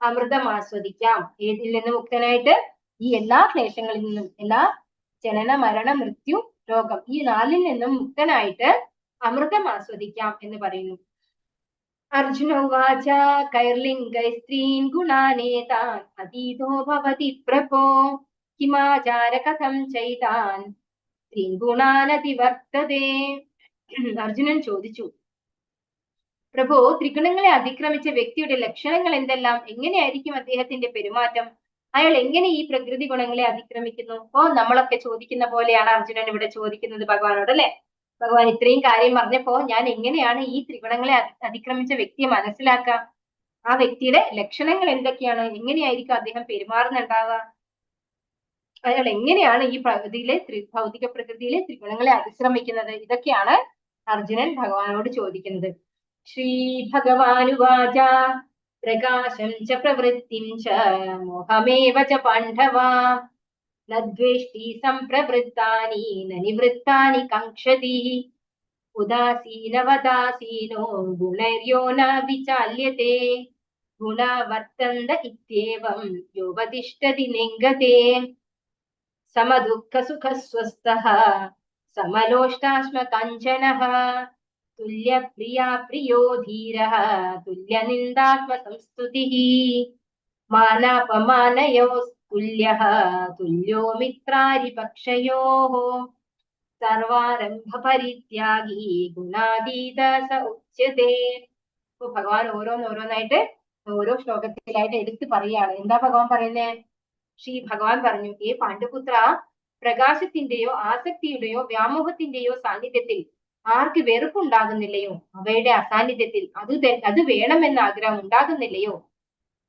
അമൃതം ആസ്വദിക്കാം. ഏതിൽ നിന്ന് മുക്തനായിട്ട്? ഈ എല്ലാ ക്ലേശങ്ങളിൽ നിന്നും, എല്ലാ ജനന, മരണ, മൃത്യു, രോഗം, ഈ 4ൽ നിന്നും മുക്തനായിട്ട് അമൃതം ആസ്വദിക്കാം എന്ന് പറയുന്നു. അർജുന ഉവാച കൈർലിംഗൈസ്ത്രീൻ ഗുണാനേതാൻ അതീതോ ഭവതി പ്രഭോ കിമാചാര കഥം ചൈതാൻ സ്ത്രീൻ ഗുണാനതിവർത്തതേ. അർജുനൻ ചോദിച്ചു, പ്രഭു, ത്രിഗുണങ്ങളെ അതിക്രമിച്ച വ്യക്തിയുടെ ലക്ഷണങ്ങൾ എന്തെല്ലാം? എങ്ങനെയായിരിക്കും അദ്ദേഹത്തിന്റെ പെരുമാറ്റം? അയാൾ എങ്ങനെ ഈ പ്രകൃതി ഗുണങ്ങളെ അതിക്രമിക്കുന്നു? അപ്പോ നമ്മളൊക്കെ ചോദിക്കുന്ന പോലെയാണ് അർജുനൻ ഇവിടെ ചോദിക്കുന്നത് ഭഗവാനോട്, അല്ലെ? ഭഗവാൻ ഇത്രയും കാര്യം പറഞ്ഞപ്പോ ഞാൻ എങ്ങനെയാണ് ഈ ത്രിഗുണങ്ങളെ അതിക്രമിച്ച വ്യക്തിയെ മനസ്സിലാക്കുക? ആ വ്യക്തിയുടെ ലക്ഷണങ്ങൾ എന്തൊക്കെയാണ്? എങ്ങനെയായിരിക്കും അദ്ദേഹം പെരുമാറുന്നുണ്ടാവുക? അയാൾ എങ്ങനെയാണ് ഈ ഭൗതിക പ്രകൃതിയിലെ ത്രിഗുണങ്ങളെ അതിക്രമിക്കുന്നത്? ഇതൊക്കെയാണ് അർജുനൻ ഭഗവാനോട് ചോദിക്കുന്നത്. ശ്രീ ഭഗവാനുവാച പ്രകാശം ച പ്രവൃത്തിം ച മോഹമേവ ച പാണ്ഡവ ന ദ്വേഷ്ടി സംപ്രവൃത്താനി ന നിവൃത്താനി കാംക്ഷതി ഉദാസീനവദാസീനോ ഗുണൈര്യോ ന വിചാല്യത്തെ ഗുണവർത്തന്ത ഇത്യേവം യോപതിഷ്ഠതി നിംഗതേ സമദുഃഖസുഖസ്വസ്ഥഃ സമലോഷ്ടാശ്മ കാഞ്ചനഃ തുല്യപ്രിയാ പ്രിയോ ധീരഃ തുല്യനിന്ദാത്മ സംസ്തുതിഃ മാനാപമാനയോഃ തുല്യഃ തുല്യോ മിത്രാരിപക്ഷയോഃ സർവാരംഭ പരിത്യാഗി ഗുണാതീത സ ഉച്യതേ. ഇപ്പൊ ഭഗവാൻ ഓരോന്നായിട്ട് ഓരോ ശ്ലോകത്തിലായിട്ട് എടുത്ത് പറയാണ്. എന്താ ഭഗവാൻ പറയുന്നേ? ശ്രീ ഭഗവാൻ പറഞ്ഞു, ഏ പാണ്ഡുപുത്ര, പ്രകാശത്തിന്റെയോ ആസക്തിയുടെയോ വ്യാമോഹത്തിന്റെയോ സാന്നിധ്യത്തിൽ ആർക്ക് വെറുപ്പുണ്ടാകുന്നില്ലയോ? അവയുടെ അസാന്നിധ്യത്തിൽ അത് വേണമെന്ന ആഗ്രഹം ഉണ്ടാകുന്നില്ലയോ?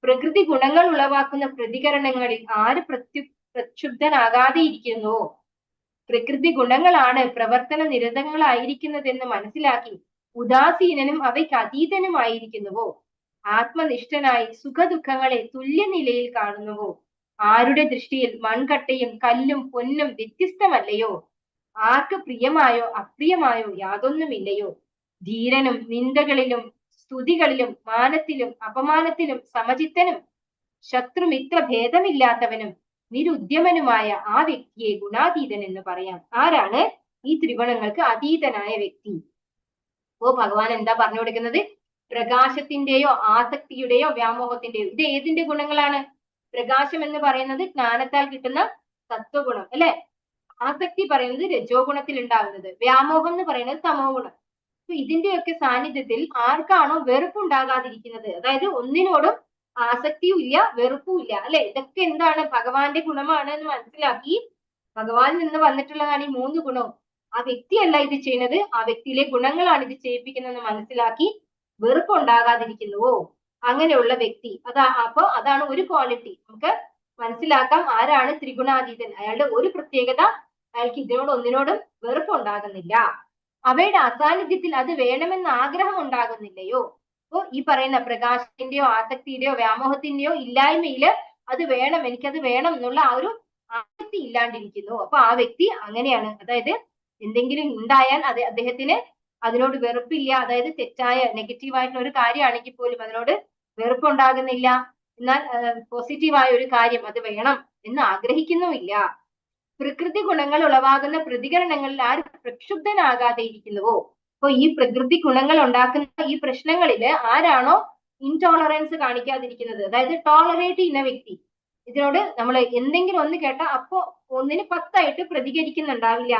പ്രകൃതി ഗുണങ്ങൾ ഉളവാക്കുന്ന പ്രതികരണങ്ങളിൽ ആര് പ്രക്ഷുബ്ധനാകാതെ ഇരിക്കുന്നുവോ പ്രകൃതി ഗുണങ്ങളാണ് പ്രവർത്തന നിരതങ്ങളായിരിക്കുന്നതെന്ന് മനസ്സിലാക്കി ഉദാസീനനും അവയ്ക്ക് അതീതനുമായിരിക്കുന്നുവോ? ആത്മനിഷ്ഠനായി സുഖദുഃഖങ്ങളെ തുല്യനിലയിൽ കാണുന്നുവോ? ആരുടെ ദൃഷ്ടിയിൽ മൺകട്ടയും കല്ലും പൊന്നും വ്യത്യസ്തമല്ലയോ? ആർക്ക് പ്രിയമായോ അപ്രിയമായോ യാതൊന്നുമില്ലയോ? ധീരനും നിന്ദകളിലും സ്തുതികളിലും മാനത്തിലും അപമാനത്തിലും സമചിത്തനും ശത്രുമിത്ര ഭേദമില്ലാത്തവനും നിരുദ്യമനുമായ ആ വ്യക്തിയെ ഗുണാതീതൻ എന്ന് പറയാം. ആരാണ് ഈ ത്രിഗുണങ്ങൾക്ക് അതീതനായ വ്യക്തി? ഓ ഭഗവാൻ എന്താ പറഞ്ഞു കൊടുക്കുന്നത്? പ്രകാശത്തിന്റെയോ ആസക്തിയുടെയോ വ്യാമോഹത്തിന്റെയോ, ഇത് ഏതിന്റെ ഗുണങ്ങളാണ്? പ്രകാശം എന്ന് പറയുന്നത് ജ്ഞാനത്താൽ കിട്ടുന്ന സത്വഗുണം അല്ലെ? ആസക്തി പറയുന്നത് രജോ ഗുണത്തിൽ ഉണ്ടാകുന്നത്, വ്യാമോഹം എന്ന് പറയുന്നത് തമോ ഗുണം. അപ്പൊ ഇതിന്റെയൊക്കെ സാന്നിധ്യത്തിൽ ആർക്കാണോ വെറുപ്പുണ്ടാകാതിരിക്കുന്നത്, അതായത് ഒന്നിനോടും ആസക്തിയും ഇല്ല വെറുപ്പും ഇല്ല അല്ലെ, ഇതൊക്കെ എന്താണ്? ഭഗവാന്റെ ഗുണമാണ് എന്ന് മനസ്സിലാക്കി ഭഗവാനിൽ നിന്ന് വന്നിട്ടുള്ളതാണ് ഈ 3 ഗുണവും. ആ വ്യക്തിയല്ല ഇത് ചെയ്യുന്നത്, ആ വ്യക്തിയിലെ ഗുണങ്ങളാണ് ഇത് ചെയ്യിപ്പിക്കുന്നതെന്ന് മനസ്സിലാക്കി വെറുപ്പ് ഉണ്ടാകാതിരിക്കുന്നുവോ? അങ്ങനെയുള്ള വ്യക്തി അപ്പൊ അതാണ് ഒരു ക്വാളിറ്റി. നമുക്ക് മനസ്സിലാക്കാം ആരാണ് ത്രിഗുണാതീതൻ. അയാളുടെ ഒരു പ്രത്യേകത, അയാൾക്ക് ഇതിനോട് ഒന്നിനോടും വെറുപ്പ് ഉണ്ടാകുന്നില്ല. അവയുടെ അസാന്നിധ്യത്തിൽ അത് വേണമെന്ന് ആഗ്രഹം ഉണ്ടാകുന്നില്ലയോ? അപ്പോ ഈ പറയുന്ന പ്രകാശത്തിന്റെയോ ആസക്തിയുടെയോ വ്യാമോഹത്തിന്റെയോ ഇല്ലായ്മയില് അത് വേണം, എനിക്കത് വേണം എന്നുള്ള ആ ഒരു ആസക്തി ഇല്ലാണ്ടിരിക്കുന്നു. അപ്പൊ ആ വ്യക്തി അങ്ങനെയാണ്. അതായത് എന്തെങ്കിലും ഉണ്ടായാൽ അത് അദ്ദേഹത്തിന് അതിനോട് വെറുപ്പില്ല, അതായത് തെറ്റായ നെഗറ്റീവായിട്ടുള്ള ഒരു കാര്യമാണെങ്കിൽ പോലും അതിനോട് വെറുപ്പുണ്ടാകുന്നില്ല. എന്നാൽ പോസിറ്റീവായ ഒരു കാര്യം അത് വേണം എന്ന് ആഗ്രഹിക്കുന്നുമില്ല. പ്രകൃതി ഗുണങ്ങൾ ഉളവാകുന്ന പ്രതികരണങ്ങളിൽ ആര് പ്രക്ഷുബ്ധനാകാതെ ഇരിക്കുന്നുവോ? അപ്പൊ ഈ പ്രകൃതി ഗുണങ്ങൾ ഉണ്ടാക്കുന്ന ഈ പ്രശ്നങ്ങളില് ആരാണോ ഇൻടോളറൻസ് കാണിക്കാതിരിക്കുന്നത്, അതായത് ടോളറേറ്റ് ചെയ്യുന്ന വ്യക്തി, ഇതിനോട് നമ്മൾ എന്തെങ്കിലും ഒന്ന് കേട്ടാൽ അപ്പോ ഒന്നിന് 10 പ്രതികരിക്കുന്നുണ്ടാവില്ല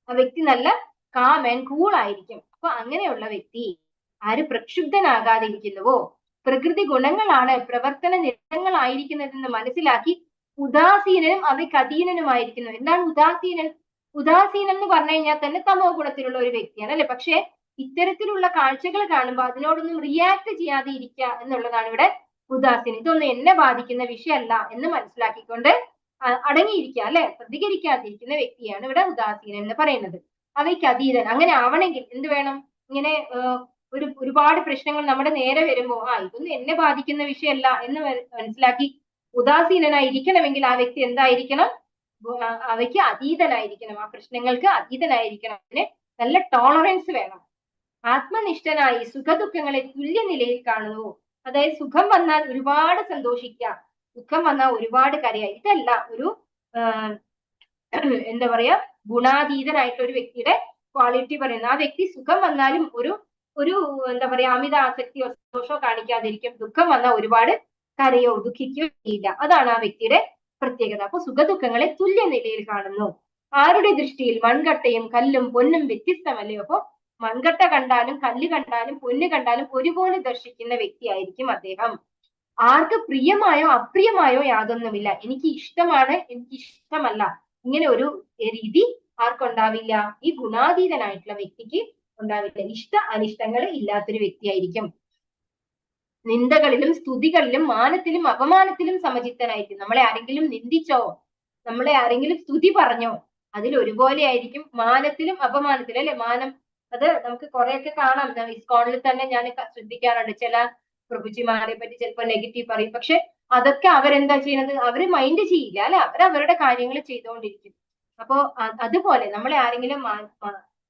ആ വ്യക്തി നല്ല കാം ആൻഡ് കൂൾ ആയിരിക്കും. അപ്പൊ അങ്ങനെയുള്ള വ്യക്തി ആര് പ്രക്ഷുബ്ധനാകാതെ ഇരിക്കുന്നുവോ? പ്രകൃതി ഗുണങ്ങളാണ് പ്രവർത്തന നിരതങ്ങളായിരിക്കുന്നതെന്ന് മനസ്സിലാക്കി ഉദാസീനനും അവയ്ക്ക് അധീനനുമായിരിക്കുന്നു. എന്താണ് ഉദാസീനൻ? ഉദാസീനം എന്ന് പറഞ്ഞു കഴിഞ്ഞാൽ തന്നെ തമോ ഗുണത്തിലുള്ള ഒരു വ്യക്തിയാണ് അല്ലെ? പക്ഷെ ഇത്തരത്തിലുള്ള കാഴ്ചകൾ കാണുമ്പോൾ അതിനോടൊന്നും റിയാക്ട് ചെയ്യാതെ ഇരിക്കുക എന്നുള്ളതാണ് ഇവിടെ ഉദാസീനം. ഇതൊന്നും എന്നെ ബാധിക്കുന്ന വിഷയമല്ല എന്ന് മനസ്സിലാക്കിക്കൊണ്ട് അടങ്ങിയിരിക്കുക അല്ലെ, പ്രതികരിക്കാതിരിക്കുന്ന വ്യക്തിയാണ് ഇവിടെ ഉദാസീനൻ എന്ന് പറയുന്നത്. അവയ്ക്ക് അതീതൻ. അങ്ങനെ ആവണമെങ്കിൽ എന്ത് വേണം? ഇങ്ങനെ ഒരുപാട് പ്രശ്നങ്ങൾ നമ്മുടെ നേരെ വരുമ്പോ ഇതൊന്നും എന്നെ ബാധിക്കുന്ന വിഷയമല്ല എന്ന് മനസ്സിലാക്കി ഉദാസീനനായിരിക്കണമെങ്കിൽ ആ വ്യക്തി എന്തായിരിക്കണം? അവയ്ക്ക് അതീതനായിരിക്കണം, ആ പ്രശ്നങ്ങൾക്ക് അതീതനായിരിക്കണം. അതിന് നല്ല ടോളറൻസ് വേണം. ആത്മനിഷ്ഠനായി സുഖദുഃഖങ്ങളെ തുല്യനിലയിൽ കാണുന്നു. അതായത് സുഖം വന്നാൽ ഒരുപാട് സന്തോഷിക്കുക, ദുഃഖം വന്നാൽ ഒരുപാട് കരയുക. ഇതല്ല ഒരു എന്താ പറയാ ഗുണാതീതനായിട്ടുള്ള ഒരു വ്യക്തിയുടെ ക്വാളിറ്റി പറയുന്നത്. ആ വ്യക്തി സുഖം വന്നാലും ഒരു എന്താ പറയാ അമിത ആസക്തിയോ സന്തോഷമോ കാണിക്കാതിരിക്കും, ദുഃഖം വന്നാൽ ഒരുപാട് കരയോ ദുഃഖിക്കുകയോ ചെയ്യില്ല. അതാണ് ആ വ്യക്തിയുടെ പ്രത്യേകത. അപ്പൊ സുഖദുഃഖങ്ങളെ തുല്യ നിലയിൽ കാണുന്നു. ആരുടെ ദൃഷ്ടിയിൽ മൺകട്ടയും കല്ലും പൊന്നും വ്യത്യസ്തമല്ലയോ? അപ്പൊ മൺകട്ട കണ്ടാലും കല്ല് കണ്ടാലും പൊന്ന് കണ്ടാലും ഒരുപോലെ ദർശിക്കുന്ന വ്യക്തിയായിരിക്കും അദ്ദേഹം. ആർക്ക് പ്രിയമായോ അപ്രിയമായോ യാതൊന്നുമില്ല. എനിക്ക് ഇഷ്ടമാണ്, എനിക്ക് ഇഷ്ടമല്ല, ഇങ്ങനെ ഒരു രീതി ആർക്കുണ്ടാവില്ല? ഈ ഗുണാതീതനായിട്ടുള്ള വ്യക്തിക്ക് ഉണ്ടാവില്ല. ഇഷ്ട അനിഷ്ടങ്ങൾ ഇല്ലാത്തൊരു വ്യക്തിയായിരിക്കും. നിന്ദകളിലും സ്തുതികളിലും മാനത്തിലും അപമാനത്തിലും സമചിത്തനായിരിക്കും. നമ്മളെ ആരെങ്കിലും നിന്ദിച്ചോ, നമ്മളെ ആരെങ്കിലും സ്തുതി പറഞ്ഞോ, അതിൽ ഒരുപോലെ ആയിരിക്കും. മാനത്തിലും അപമാനത്തിലും അല്ലെ, മാനം അത് നമുക്ക് കുറെയൊക്കെ കാണാം. ഇസ്കോണിൽ തന്നെ ഞാൻ ശ്രദ്ധിക്കാറുണ്ട്. ചില പ്രഭുജിമാരെ പറ്റി ചിലപ്പോൾ നെഗറ്റീവ് പറയും, പക്ഷെ അതൊക്കെ അവരെന്താ ചെയ്യുന്നത്? അവര് മൈൻഡ് ചെയ്യില്ല അല്ലെ, അവരവരുടെ കാര്യങ്ങൾ ചെയ്തുകൊണ്ടിരിക്കും. അപ്പോ അതുപോലെ നമ്മളെ ആരെങ്കിലും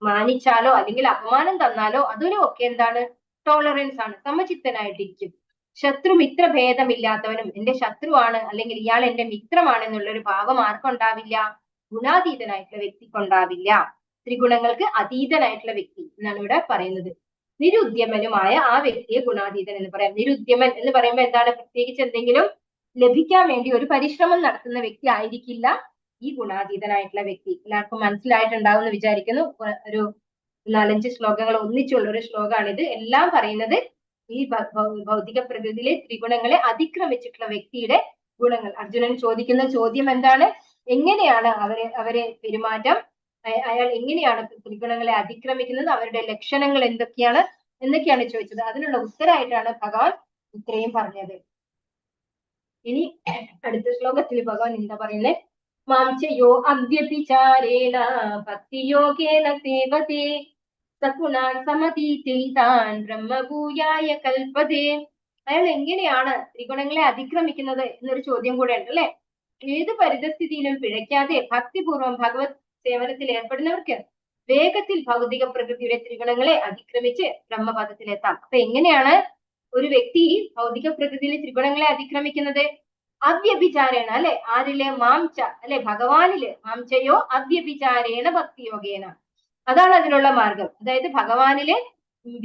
മാനിച്ചാലോ അല്ലെങ്കിൽ അപമാനം തന്നാലോ അതൊരു ഒക്കെ എന്താണ്? ടോളറൻസ് ആണ്, സമചിത്തനായിട്ടിരിക്കും. ശത്രു മിത്ര ഭേദമില്ലാത്തവനും എന്റെ ശത്രുവാണ് അല്ലെങ്കിൽ ഇയാൾ എന്റെ മിത്രമാണ് എന്നുള്ള ഒരു ഭാവം ആർക്കുണ്ടാവില്ല? ഗുണാതീതനായിട്ടുള്ള വ്യക്തിക്കുണ്ടാവില്ല. ത്രിഗുണങ്ങൾക്ക് അതീതനായിട്ടുള്ള വ്യക്തി എന്നാണ് ഇവിടെ പറയുന്നത്. നിരുദ്യമനുമായ ആ വ്യക്തിയെ ഗുണാതീതൻ എന്ന് പറയാം. നിരുദ്യമൻ എന്ന് പറയുമ്പോൾ എന്താണ്? പ്രത്യേകിച്ച് എന്തെങ്കിലും ലഭിക്കാൻ വേണ്ടി ഒരു പരിശ്രമം നടത്തുന്ന വ്യക്തി ആയിരിക്കില്ല ഈ ഗുണാതീതനായിട്ടുള്ള വ്യക്തി. എല്ലാവർക്കും മനസ്സിലായിട്ടുണ്ടാവും എന്ന് വിചാരിക്കുന്നു. ഒരു 4-5 ശ്ലോകങ്ങൾ ഒന്നിച്ചുള്ള ഒരു ശ്ലോകമാണിത്. എല്ലാം പറയുന്നത് ഈ ഭൗതിക പ്രകൃതിയിലെ ത്രിഗുണങ്ങളെ അതിക്രമിച്ചിട്ടുള്ള വ്യക്തിയുടെ ഗുണങ്ങൾ. അർജുനൻ ചോദിക്കുന്ന ചോദ്യം എന്താണ്? എങ്ങനെയാണ് അവരെ പെരുമാറ്റം, അയാൾ എങ്ങനെയാണ് ത്രിഗുണങ്ങളെ അതിക്രമിക്കുന്നത്, അവരുടെ ലക്ഷണങ്ങൾ എന്നൊക്കെയാണ് ചോദിച്ചത്. അതിനുള്ള ഉത്തരമായിട്ടാണ് ഭഗവാൻ ഇത്രയും പറഞ്ഞത്. ഇനി അടുത്ത ശ്ലോകത്തിൽ ഭഗവാൻ എന്താ പറയുന്നത്? മാംചയോ അവ്യഭിചാരേണ ഭക്തിയോഗേന സേവതേ സഗുണാൻ സമതീതൈതാൻ ബ്രഹ്മഭൂയായ കൽപ്പതേ. അയാൾ എങ്ങനെയാണ് ത്രിഗുണങ്ങളെ അതിക്രമിക്കുന്നത് എന്നൊരു ചോദ്യം കൂടെ ഉണ്ട് അല്ലെ. ഏത് പരിതസ്ഥിതിയിലും പിഴയ്ക്കാതെ ഭക്തിപൂർവ്വം ഭഗവത് സേവനത്തിൽ ഏർപ്പെടുന്നവർക്ക് വേഗത്തിൽ ഭൗതിക പ്രകൃതിയുടെ ത്രിഗുണങ്ങളെ അതിക്രമിച്ച് ബ്രഹ്മപദത്തിലെത്താം. അപ്പൊ എങ്ങനെയാണ് ഒരു വ്യക്തി ഭൗതിക പ്രകൃതിയിലെ ത്രിഗുണങ്ങളെ അതിക്രമിക്കുന്നത്? അവ്യഭിചാരേണ അല്ലെ. ആരില്? മാംച അല്ലെ, ഭഗവാനില്. മാംചയോ അവ്യഭിചാരേണ ഭക്തിയോഗേന. അതാണ് അതിനുള്ള മാർഗം. അതായത് ഭഗവാനില്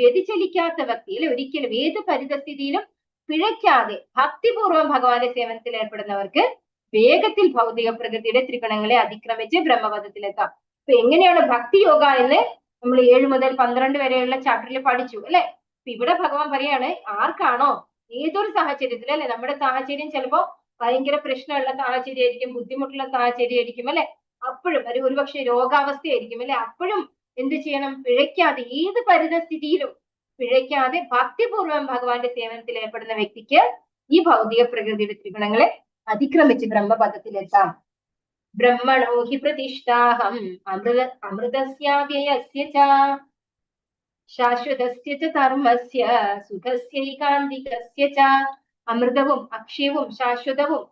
വ്യതിചലിക്കാത്ത ഭക്തി അല്ലെ, ഒരിക്കലും ഏത് പരിതസ്ഥിതിയിലും പിഴയ്ക്കാതെ ഭക്തിപൂർവ്വം ഭഗവാന്റെ സേവനത്തിൽ ഏർപ്പെടുന്നവർക്ക് വേഗത്തിൽ ഭൗതിക പ്രകൃതിയുടെ ത്രിഗുണങ്ങളെ അതിക്രമിച്ച് ബ്രഹ്മപദത്തിലെത്താം. അപ്പൊ എങ്ങനെയാണ് ഭക്തി യോഗ എന്ന് നമ്മൾ 7 മുതൽ 12 വരെയുള്ള ചാപ്റ്ററിൽ പഠിച്ചു അല്ലെ. അപ്പൊ ഇവിടെ ഭഗവാൻ പറയാണ്, ആർക്കാണോ ഏതൊരു സാഹചര്യത്തിൽ അല്ലെ, നമ്മുടെ സാഹചര്യം ചിലപ്പോ ഭയങ്കര പ്രശ്നമുള്ള സാഹചര്യമായിരിക്കും, ബുദ്ധിമുട്ടുള്ള സാഹചര്യമായിരിക്കും അല്ലെ, അപ്പോഴും ഒരുപക്ഷെ രോഗാവസ്ഥയായിരിക്കും അല്ലെ, അപ്പോഴും എന്ത് ചെയ്യണം? പിഴയ്ക്കാതെ, ഏത് പരിതസ്ഥിതിയിലും പിഴയ്ക്കാതെ ഭക്തിപൂർവ്വം ഭഗവാന്റെ സേവനത്തിൽ ഏർപ്പെടുന്ന വ്യക്തിക്ക് ഈ ഭൗതിക പ്രകൃതിയുടെ ത്രിഗുണങ്ങളെ അതിക്രമിച്ച് ബ്രഹ്മപദത്തിലെത്താം. ബ്രഹ്മണോ ഹി പ്രതിഷ്ഠാഹം അമൃതസ്യാഗയസ്യ ച ശാശ്വതസ്യ ച ധർമ്മസ്യ സുഖസ്യൈകാന്തികസ്യ ച. അമൃതവും അക്ഷയവും ശാശ്വതവും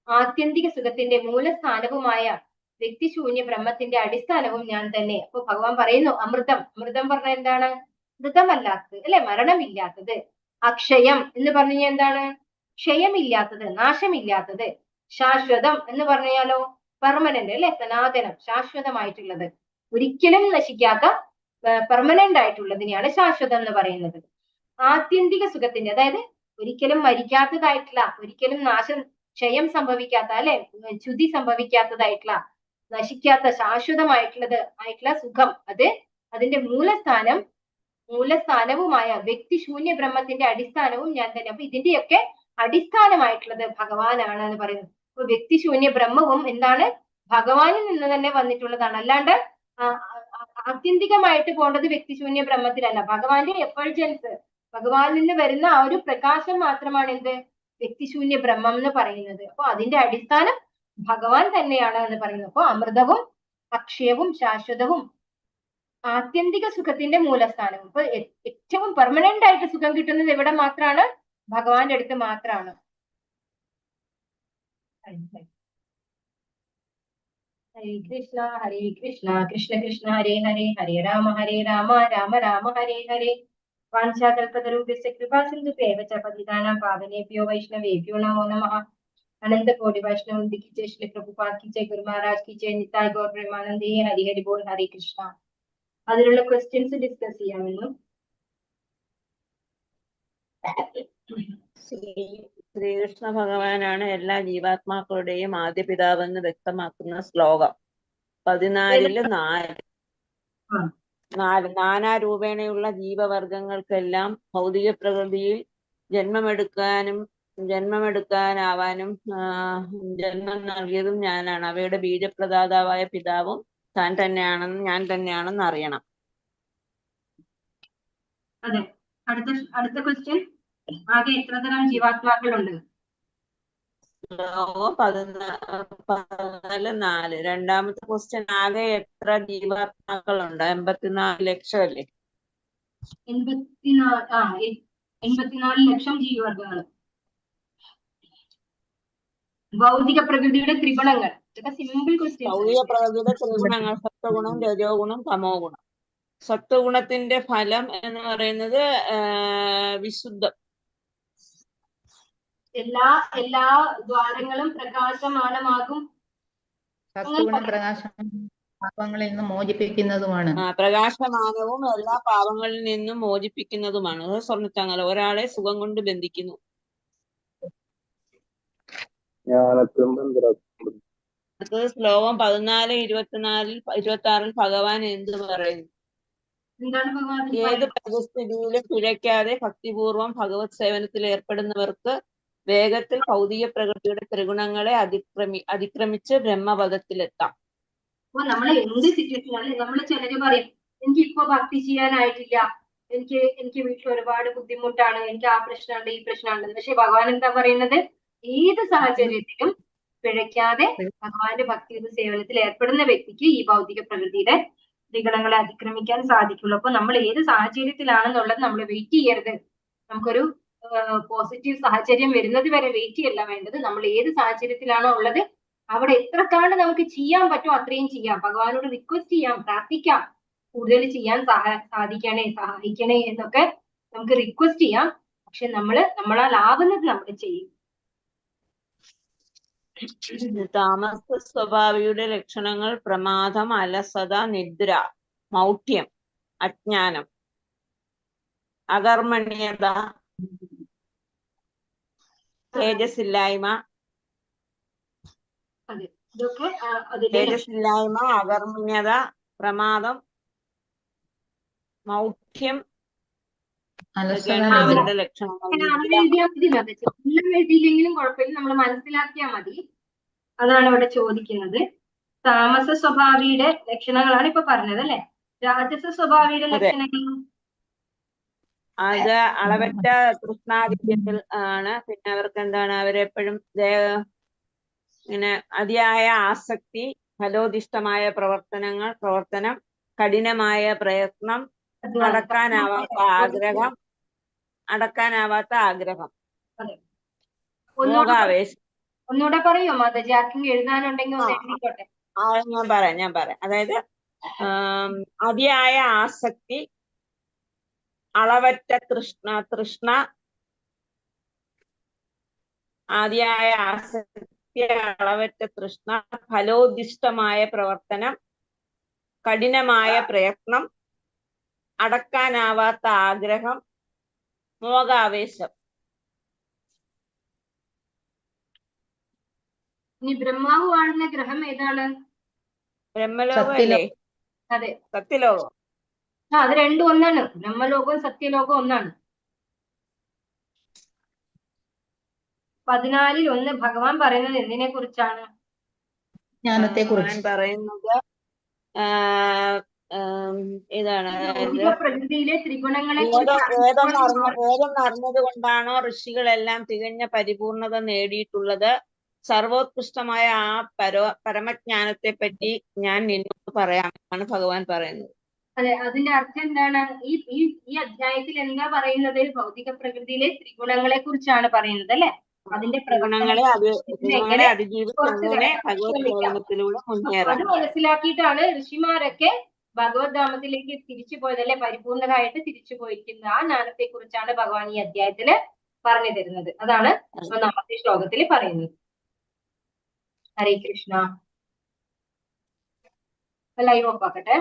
ആത്യന്തിക സുഖത്തിന്റെ മൂലസ്ഥാനവുമായ വ്യക്തിശൂന്യ ബ്രഹ്മത്തിന്റെ അടിസ്ഥാനവും ഞാൻ തന്നെ. അപ്പൊ ഭഗവാൻ പറയുന്നു അമൃതം. അമൃതം പറഞ്ഞ എന്താണ്? മൃതമല്ലാത്തത് അല്ലെ, മരണമില്ലാത്തത്. അക്ഷയം എന്ന് പറഞ്ഞു എന്താണ്? ക്ഷയമില്ലാത്തത്, നാശമില്ലാത്തത്. ശാശ്വതം എന്ന് പറഞ്ഞാലോ പെർമനന്റ് അല്ലെ, സനാതനം, ശാശ്വതമായിട്ടുള്ളത്, ഒരിക്കലും നശിക്കാത്ത പെർമനന്റ് ആയിട്ടുള്ളതിനെയാണ് ശാശ്വതം എന്ന് പറയുന്നത്. ആത്യന്തിക സുഖത്തിന്റെ, അതായത് ഒരിക്കലും മരിക്കാത്തതായിട്ടുള്ള, ഒരിക്കലും ക്ഷയം സംഭവിക്കാത്ത അല്ലെ, ചുതി സംഭവിക്കാത്തതായിട്ടുള്ള, നശിക്കാത്ത ശാശ്വതമായിട്ടുള്ള സുഖം, അതിന്റെ മൂലസ്ഥാനവുമായ വ്യക്തിശൂന്യ ബ്രഹ്മത്തിന്റെ അടിസ്ഥാനവും ഞാൻ തന്നെ. അപ്പൊ ഇതിന്റെയൊക്കെ അടിസ്ഥാനമായിട്ടുള്ളത് ഭഗവാനാണ് എന്ന് പറയുന്നത്. അപ്പൊ വ്യക്തിശൂന്യ ബ്രഹ്മവും എന്താണ്? ഭഗവാനിൽ നിന്ന് തന്നെ വന്നിട്ടുള്ളതാണ്. അല്ലാണ്ട് ആത്യന്തികമായിട്ട് പോകേണ്ടത് വ്യക്തിശൂന്യ ബ്രഹ്മത്തിലല്ല. ഭഗവാന്റെ എഫൾജൻസ്, ഭഗവാനിൽ നിന്ന് വരുന്ന ആ ഒരു പ്രകാശം മാത്രമാണ് എന്ത്? വ്യക്തിശൂന്യ ബ്രഹ്മം എന്ന് പറയുന്നത്. അപ്പൊ അതിന്റെ അടിസ്ഥാനം ഭഗവാൻ തന്നെയാണ് എന്ന് പറയുന്നത്. അപ്പൊ അമൃതവും അക്ഷയവും ശാശ്വതവും ആത്യന്തിക സുഖത്തിന്റെ മൂലസ്ഥാനവും. ഇപ്പൊ ഏറ്റവും പെർമനന്റ് ആയിട്ട് സുഖം കിട്ടുന്നത് എവിടെ മാത്രമാണ്? ഭഗവാന്റെ അടുത്ത് മാത്രമാണ്. ഹരേ കൃഷ്ണ ഹരേ കൃഷ്ണ കൃഷ്ണ കൃഷ്ണ ഹരേ ഹരേ, ഹരേ രാമ രാമ രാമ ഹരേ ഹരേ. വാഞ്ചാകൽപതരൂപസ്യ കൃപാ സിന്ധുഭ്യേവ ച പതിതാനാം പാവനേഭ്യോ വൈഷ്ണവേഭ്യോ നമോ നമഃ. अनंत कोटि वैष्णव की जय, श्री प्रभुपाद की जय, गुरु महाराज की जय, निताय गौर प्रेमानंदी, हरि हरि बोल, हरे कृष्णा. അതിലുള്ള ക്വസ്റ്റ്യൻസ് ഡിസ്കസ് ചെയ്യാമെന്ന്. ശ്രീകൃഷ്ണ ഭഗവാനാണ് എല്ലാ ജീവാത്മാക്കളുടെയും ആദ്യ പിതാവെന്ന് വ്യക്തമാക്കുന്ന ശ്ലോകം 14:4. നാനാരൂപേണയുള്ള ജീവവർഗങ്ങൾക്കെല്ലാം ഭൗതിക പ്രകൃതിയിൽ ജന്മമെടുക്കാനാവാനും ജന്മം നൽകിയതും ഞാനാണ്. അവയുടെ ബീജപ്രദാതാവായ പിതാവും ഞാൻ തന്നെയാണെന്ന് അറിയണം. അതെ. അടുത്ത ക്വസ്റ്റ്യൻ, ആകെ എത്ര തരം ജീവാത്മാക്കളുണ്ട്? 14:4. രണ്ടാമത്തെ ക്വസ്റ്റ്യൻ, ആകെ എത്ര ജീവാത്മാക്കളുണ്ട്? 84 ലക്ഷം അല്ലേ? 84 ലക്ഷം ജീവവർഗങ്ങൾ. ഭൗതിക പ്രകൃതിയുടെ ത്രിഗുണങ്ങൾ, ഇതൊക്കെ സിമ്പിൾ ക്വസ്റ്റ്യൻ. ഭൗതിക പ്രകൃതിയുടെ ത്രിഗുണങ്ങൾ സത്വഗുണം, രജോ ഗുണം, തമോ ഗുണം. സത്വഗുണത്തിന്റെ ഫലം എന്ന് പറയുന്നത് വിശുദ്ധം. എല്ലാ ദ്വാരങ്ങളും പ്രകാശമാനമാകും. സത്വഗുണം പാപങ്ങളിൽ നിന്ന് മോചിപ്പിക്കുന്നതുമാണ്. പ്രകാശമാനവും എല്ലാ പാപങ്ങളിൽ നിന്നും മോചിപ്പിക്കുന്നതുമാണ്. സ്വർണ്ണച്ചങ്ങല ഒരാളെ സുഖം കൊണ്ട് ബന്ധിക്കുന്നു. അടുത്തത് ശ്ലോകം 14:26 ഭഗവാൻ എന്ത് പറയുന്നു? ഏത് പരിസ്ഥിതിയിലും പിഴയ്ക്കാതെ ഭക്തിപൂർവം ഭഗവത് സേവനത്തിൽ ഏർപ്പെടുന്നവർക്ക് വേഗത്തിൽ ഭൗതിക പ്രകൃതിയുടെ ത്രിഗുണങ്ങളെ അതിക്രമിച്ച് ബ്രഹ്മപദത്തിലെത്താം. അപ്പൊ നമ്മൾ എന്ത് സിറ്റുവേഷനാണ്, നമ്മൾ ചിലര് പറയും എനിക്ക് ഇപ്പൊ ഭക്തി ചെയ്യാനായിട്ടില്ല, എനിക്ക് വീട്ടിൽ ഒരുപാട് ബുദ്ധിമുട്ടാണ്, എനിക്ക് ആ പ്രശ്നമുണ്ട് ഈ പ്രശ്നമുണ്ട്. പക്ഷെ ഭഗവാൻ എന്താ പറയുന്നത്? ഏത് സാഹചര്യത്തിലും പിഴയ്ക്കാതെ ഭഗവാന്റെ ഭക്തി സേവനത്തിൽ ഏർപ്പെടുന്ന വ്യക്തിക്ക് ഈ ഭൗതിക പ്രകൃതിയുടെ ത്രിഗുണങ്ങളെ അതിക്രമിക്കാൻ സാധിക്കുള്ളൂ. അപ്പൊ നമ്മൾ ഏത് സാഹചര്യത്തിലാണെന്നുള്ളത് നമ്മൾ വെയിറ്റ് ചെയ്യരുത്. നമുക്കൊരു പോസിറ്റീവ് സാഹചര്യം വരുന്നത് വരെ വെയിറ്റ് ചെയ്യല്ല വേണ്ടത്. നമ്മൾ ഏത് സാഹചര്യത്തിലാണോ ഉള്ളത് അവിടെ എത്രക്കാണ്ട് നമുക്ക് ചെയ്യാൻ പറ്റുമോ അത്രയും ചെയ്യാം. ഭഗവാനോട് റിക്വസ്റ്റ് ചെയ്യാം, പ്രാർത്ഥിക്കാം, കൂടുതൽ ചെയ്യാൻ സഹായിക്കണേ എന്നൊക്കെ നമുക്ക് റിക്വസ്റ്റ് ചെയ്യാം. പക്ഷെ നമ്മളാൽ ആവുന്നത് നമ്മൾ ചെയ്യും. താമസ സ്വഭാവിയുടെ ലക്ഷണങ്ങൾ പ്രമാദം, അലസത, നിദ്ര, മൗഢ്യം, അജ്ഞാനം, അകർമ്മണ്യത, തേജസ്സില്ലായ്മ, ഇതൊക്കെ അതിലെ തേജസ്സില്ലായ്മ, അകർമ്മണ്യത, പ്രമാദം, മൗഢ്യം, ഇതൊക്കെയാണ് അവരുടെ ലക്ഷണങ്ങൾ. എഴുതിയാൽ മതി. എല്ലാം എഴുതിയില്ലെങ്കിലും കുഴപ്പമില്ല, നമ്മൾ മനസ്സിലാക്കിയാൽ മതി. അതാണ് ഇവിടെ ചോദിക്കുന്നത്. താമസ സ്വഭാവിയുടെ ലക്ഷണങ്ങളാണ് ഇപ്പൊ പറഞ്ഞത് അല്ലെ. രാജസ സ്വഭാവിയുടെ ലക്ഷണങ്ങൾ അത് അളവറ്റ തൃഷ്ണാധിക്യത്തിൽ ആണ്. പിന്നെ അവർക്ക് എന്താണ്, അവരെപ്പോഴും ഇങ്ങനെ അതിയായ ആസക്തി, ഫലോദിഷ്ടമായ പ്രവർത്തനം, കഠിനമായ പ്രയത്നം, അടക്കാനാവാത്ത ആഗ്രഹം, മോഹാവേശം. ഒന്നുകൂടെ പറയോ മാതാജി? ആർക്കെങ്കിലും എഴുതാനുണ്ടെങ്കിൽ ഒന്ന് എഴുതിക്കോട്ടെ. ഞാൻ പറയാം. അതായത് അതിയായ ആസക്തി, അളവറ്റ തൃഷ്ണ, അതിയായ ആസക്തി, അളവറ്റ തൃഷ്ണ, ഫലോദിഷ്ടമായ പ്രവർത്തനം, കഠിനമായ പ്രയത്നം, അടക്കാനാവാത്ത ആഗ്രഹം, മോഹാവേശം. ഇനി ബ്രഹ്മാവ് വാഴുന്ന ഗ്രഹം ഏതാണ്? ബ്രഹ്മലോകമല്ലേ? അതെ, സത്യലോകം. അത് രണ്ടും ഒന്നാണ്. ബ്രഹ്മലോകവും സത്യലോകവും ഒന്നാണ്. 14 ഭഗവാൻ പറയുന്നത് എന്തിനെ കുറിച്ചാണ്? ജ്ഞാനത്തെ കുറിച്ച് പറയുന്നത് ഇതാണ്. പ്രകൃതിയിലെ ത്രിഗുണങ്ങളെ അറിഞ്ഞത് കൊണ്ടാണോ ഋഷികളെല്ലാം തികഞ്ഞ പരിപൂർണത നേടിയിട്ടുള്ളത്? സർവോത്കൃഷ്ടമായ ആ പരമജ്ഞാനത്തെ പറ്റി ഞാൻ നിന്നോട് പറയാമെന്നാണ് ഭഗവാൻ പറയുന്നത്. അതെ, അതിന്റെ അർത്ഥം എന്താണ്? ഈ അധ്യായത്തിൽ എന്താ പറയുന്നത്? ഭൗതിക പ്രകൃതിയിലെ ത്രിഗുണങ്ങളെ കുറിച്ചാണ് പറയുന്നത് അല്ലെ. അതിന്റെ ത്രിഗുണങ്ങളെ അതിജീവിച്ച് എങ്ങനെ ഭഗവത് ജ്ഞാനത്തിലൂടെ മുന്നേറാം. അത് മനസ്സിലാക്കിയിട്ടാണ് ഋഷിമാരൊക്കെ ഭഗവത് ധാമത്തിലേക്ക് തിരിച്ചു പോയത് അല്ലെ. പരിപൂർണരായിട്ട് തിരിച്ചു പോയിരിക്കുന്ന ആ ജ്ഞാനത്തെ കുറിച്ചാണ് ഭഗവാൻ ഈ അധ്യായത്തില് പറഞ്ഞു തരുന്നത്. അതാണ് 1-ാമത്തെ ശ്ലോകത്തിൽ പറയുന്നത്. ഹരേ കൃഷ്ണ. Live off ആക്കട്ടെ.